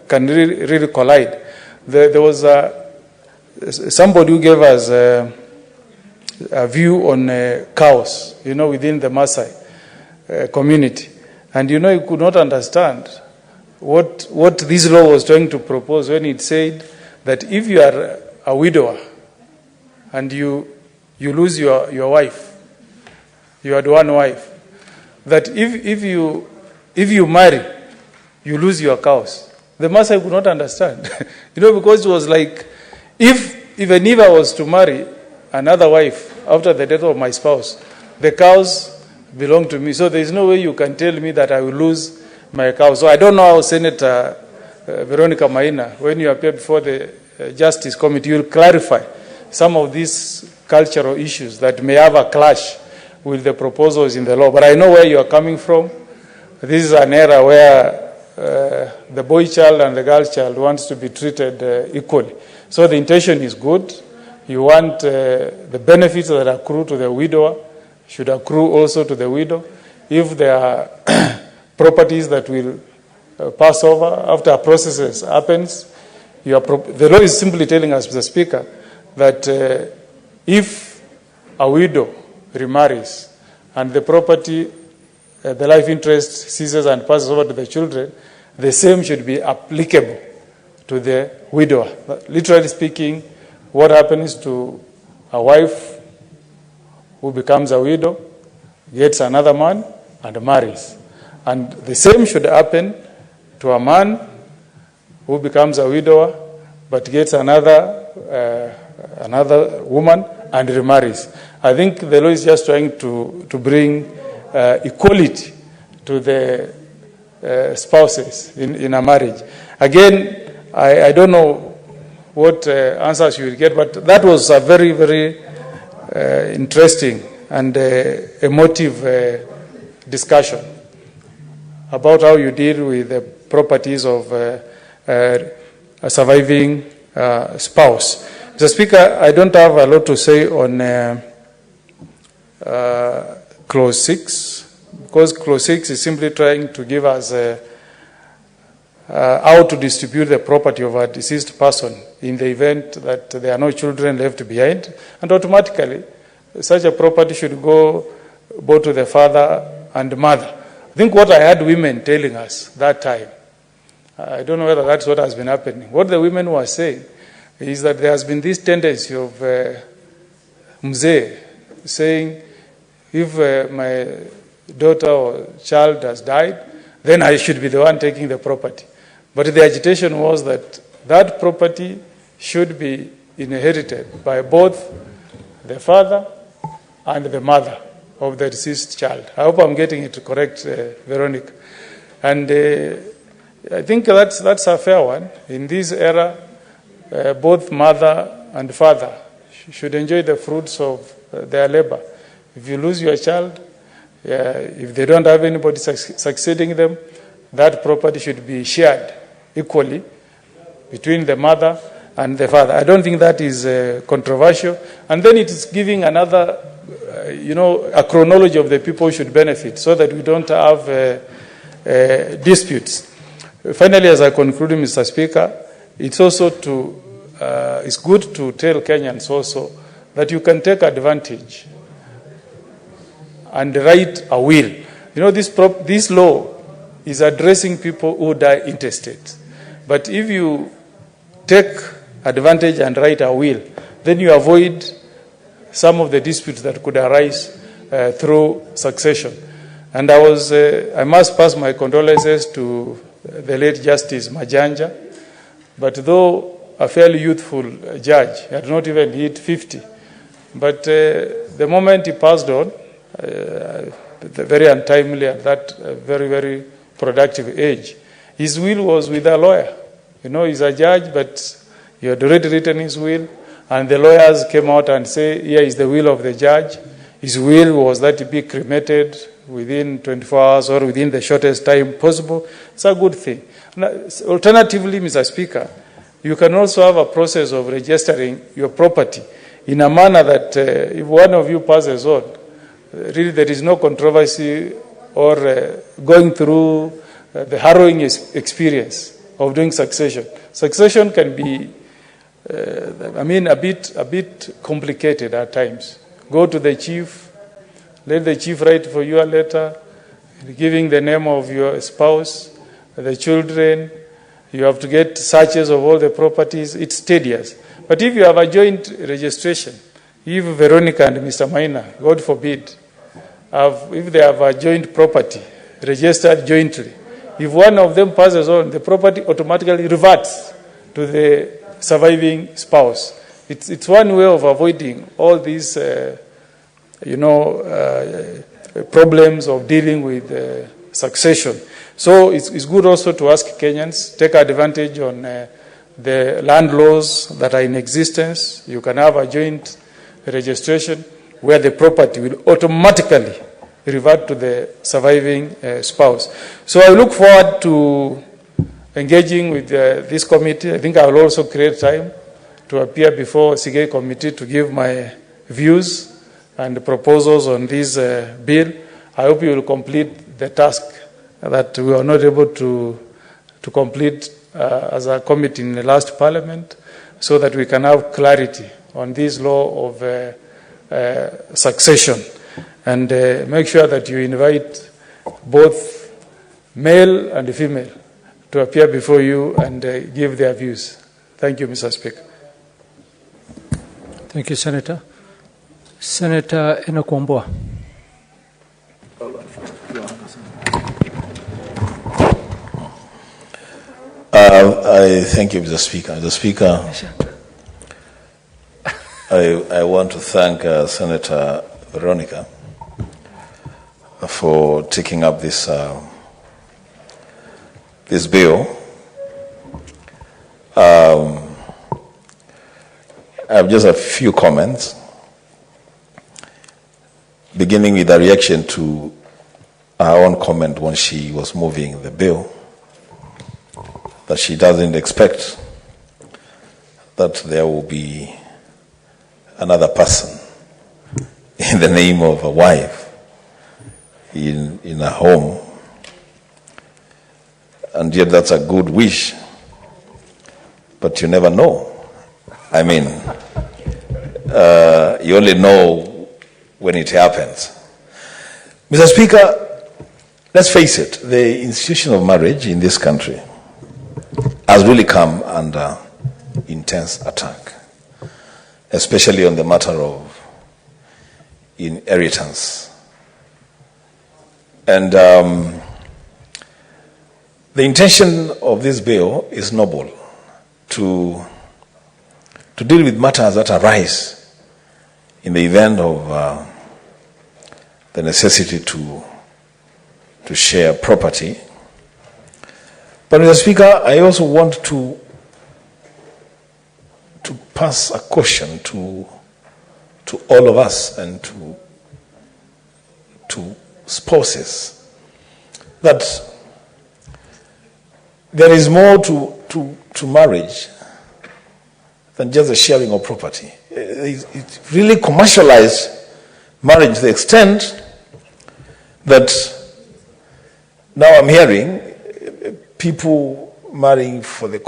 can really collide. There was somebody who gave us a view on cows, within the Maasai community. And, he could not understand what this law was trying to propose when it said that if you are a widower and you lose your wife, you had one wife, that if you marry, you lose your cows. The Maasai could not understand, because it was like, even if I was to marry another wife after the death of my spouse, the cows belong to me. So there is no way you can tell me that I will lose my cows. So I don't know how Senator Veronica Maina, when you appear before the Justice Committee, you will clarify some of these cultural issues that may have a clash with the proposals in the law. But I know where you are coming from. This is an era where the boy child and the girl child wants to be treated equally. So the intention is good. You want the benefits that accrue to the widower should accrue also to the widow. If there are properties that will pass over after a process happens, the law is simply telling us, Mr. Speaker, that if a widow remarries and the property, the life interest ceases and passes over to the children, the same should be applicable to the widower. Literally speaking, what happens to a wife who becomes a widow, gets another man, and marries. And the same should happen to a man who becomes a widower but gets another woman and remarries. I think the law is just trying to bring equality to the spouses in a marriage. Again, I don't know what answers you will get, but that was a very, very interesting and emotive discussion about how you deal with the properties of a surviving spouse. Mr. Speaker, I don't have a lot to say on Clause 6, because Clause 6 is simply trying to give us how to distribute the property of a deceased person in the event that there are no children left behind, and automatically such a property should go both to the father and mother. I think what I had women telling us that time, I don't know whether that's what has been happening. What the women were saying is that there has been this tendency of mzee saying, if my daughter or child has died, then I should be the one taking the property. But the agitation was that that property should be inherited by both the father and the mother of the deceased child. I hope I'm getting it correct, Veronica. And I think that's a fair one. In this era, both mother and father should enjoy the fruits of their labor. If you lose your child, if they don't have anybody succeeding them, that property should be shared equally between the mother and the father. I don't think that is controversial. And then it is giving another, a chronology of the people who should benefit so that we don't have disputes. Finally, as I conclude, Mr. Speaker, it's also it's good to tell Kenyans also that you can take advantage and write a will. This law is addressing people who die intestate. But if you take advantage and write a will, then you avoid some of the disputes that could arise through succession. And I must pass my condolences to the late Justice Majanja, but though a fairly youthful judge, he had not even hit 50. But the moment he passed on, very untimely at that very, very productive age, his will was with a lawyer. He's a judge, but he had already written his will, and the lawyers came out and say, here is the will of the judge. His will was that he be cremated within 24 hours or within the shortest time possible. It's a good thing. Alternatively, Mr. Speaker, you can also have a process of registering your property in a manner that if one of you passes on, really there is no controversy or going through the harrowing experience of doing succession. Succession can be, a bit complicated at times. Go to the chief, let the chief write for you a letter, giving the name of your spouse, the children. You have to get searches of all the properties. It's tedious. But if you have a joint registration, if Veronica and Mr. Maina, God forbid, if they have a joint property registered jointly, if one of them passes on, the property automatically reverts to the surviving spouse. It's one way of avoiding all these, problems of dealing with succession. So it's good also to ask Kenyans, take advantage on the land laws that are in existence. You can have a joint registration where the property will automatically revert to the surviving spouse. So I look forward to engaging with this committee. I think I will also create time to appear before Sigei committee to give my views and proposals on this bill. I hope you will complete the task that we were not able to complete as a committee in the last parliament, so that we can have clarity on this law of succession, and make sure that you invite both male and female to appear before you and give their views. Thank you, Mr. Speaker. Thank you, Senator. Senator Enoch Wambua. I thank you, Mr. Speaker. Mr. Speaker, I want to thank Senator Veronica for taking up this this bill. I have just a few comments, beginning with a reaction to her own comment when she was moving the bill, that she doesn't expect that there will be another person in the name of a wife in a home, and yet that's a good wish, but you never know. I mean, you only know when it happens. Mr. Speaker, let's face it, the institution of marriage in this country has really come under intense attack, especially on the matter of inheritance. And the intention of this bill is noble, to deal with matters that arise in the event of the necessity to share property. But Mr. Speaker, I also want to pass a caution to all of us and to spouses that there is more to marriage than just the sharing of property. It really commercialized marriage to the extent that now I'm hearing people marrying for the